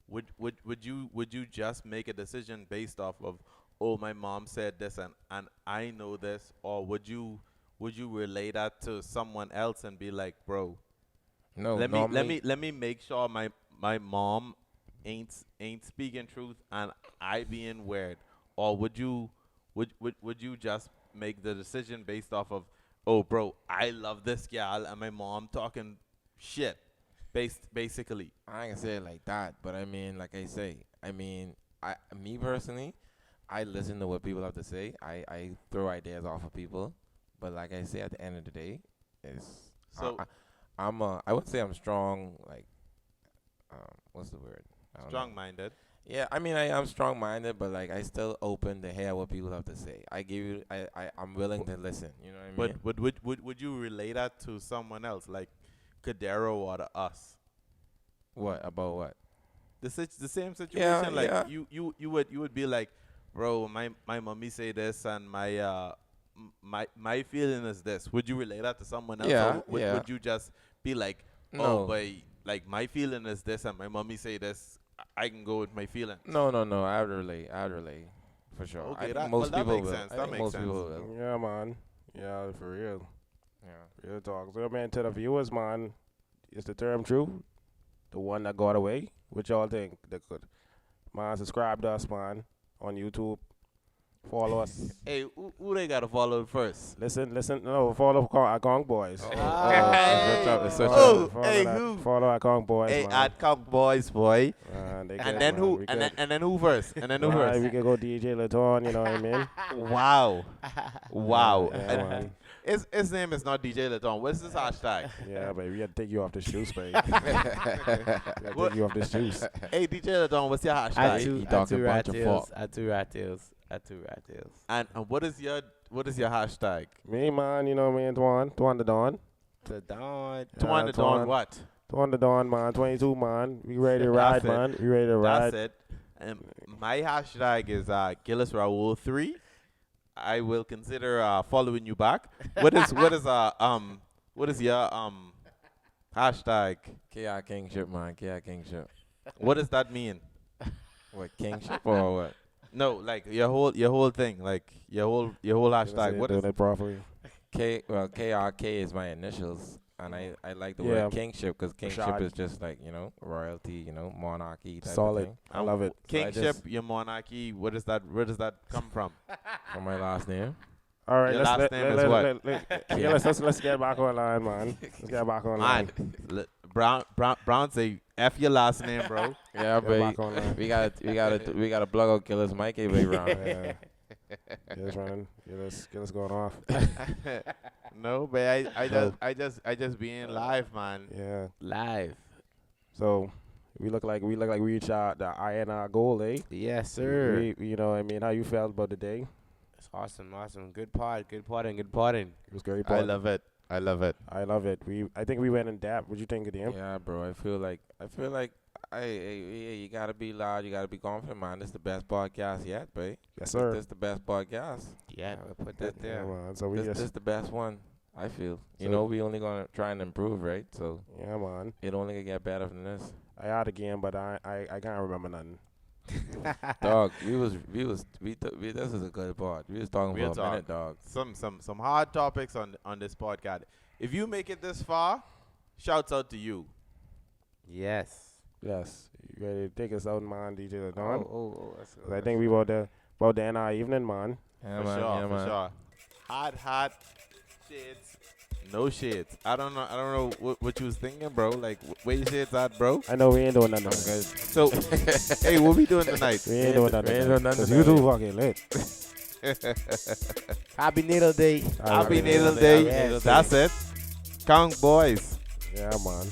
would you just make a decision based off of, oh, my mom said this and I know this, or would you relay that to someone else and be like, bro, No, let normally, me make sure my mom ain't speaking truth and I being weird, or would you just make the decision based off of, oh, bro, I love this gal and my mom talking shit, basically. I ain't gonna say it like that, but I mean, like I say, I mean, me personally, I listen to what people have to say. I throw ideas off of people, but like I say, at the end of the day, it's So I would say I'm strong. Like, what's the word? I don't know. strong-minded. Yeah, I mean, I'm strong-minded, but like I still open to hear what people have to say. I'm willing to listen. You know what I mean? But would you relate that to someone else, like Cadero or to us? What about what? The same situation. Like yeah. you would be like, bro, my mommy say this, and my feeling is this. Would you relate that to someone else? Yeah, Or would, yeah. would you just be like, No. oh, but like my feeling is this, and my mommy say this, I can go with my feeling. No. I would relate. For sure. Okay, I think that- most well, that people makes will. sense. I That think makes most sense. people will. Yeah, man. Yeah, for real. Yeah. Real talk. So, man, to the viewers, man, is the term true? The one that got away? What y'all think? That could, man, subscribe to us, man, on YouTube. Follow us. Hey, who they gotta follow first? Listen. No, follow our Conch Boyz. Oh, hey, who? Follow our Conch Boyz, Hey, man. at Conch Boyz, boy. They And good, then man. who? We And good. then who first? And then who Alright, first? we can go DJ Laton, you know what I mean? Wow. Wow. Yeah, And man. his name is not DJ Laton. What's his hashtag? Yeah, baby, we had to take you off this juice, baby. We had to What? take you off this juice. Hey, DJ Laton, what's your I hashtag? two, he I talk two a rat bunch of tails. fuck. I two rat tails. I two rat tails. And what is your hashtag? Me, man, you know what I mean? Twan the Dawn. The dawn. Twan the Dawn what? Twan the Dawn, man. 22, man. We ready to ride, That's it. man. We ready to ride. That's it. And my hashtag is Gillis Raoul 3. I will consider following you back. What is your hashtag? KI Kingship, man. KI Kingship. What does that mean? What, kingship or what? No, like your whole thing, like your whole hashtag. What is doing it properly? KRK is my initials, and I like the Yeah. word kingship because kingship Rashad. is just like, royalty, monarchy type Solid. of thing. I love it. So I kingship? just- Your monarchy. Where does that come from? From my last name. All right, Your last name is what? let's get back online, man. Let's get back online. Man, Brown say F your last name, bro. Yeah, Get back but online. we gotta plug out Killers Mike way round. Yeah. Get us running. Get us going off. No, but I just being live, man. Yeah. Live. So we look like we reached the INR goal, eh? Yes, sir. You know what I mean? How you felt about the day? It's awesome. Good potting. It was very I positive. love it. I love it. I love it. I think we went in depth. What you think of him? Yeah, bro. I feel like you gotta be loud. You gotta be confident, man. This is the best podcast yet, babe. Yes, sir. This is the best podcast. Yeah, we'll put that Yeah, there. man. So we This just is the best one. I feel. So- We only gonna try and improve, right? So yeah, man. it only gonna get better than this. I had a game, but I can't remember nothing. Dog, this is a good part. We was talking Real for a minute, dog. Some hard topics on this podcast. If you make it this far, shouts out to you. Yes. Yes. You ready to take us out, man, DJ Oh, Don? that's good. 'Cause I think we about to end our evening, man. Yeah, For man. sure, Yeah, for man. sure. Hot shades. No shades. I don't know what you was thinking, bro. Like where your shades at, bro? I know we ain't doing nothing. I'm good. So, hey, what we doing tonight? We ain't doing We ain't nothing. doing nothing 'Cause you tonight. too fucking lit. Happy Needle Day. Happy Needle Day. Day. Yes. That's it. Conch Boyz. Yeah, man.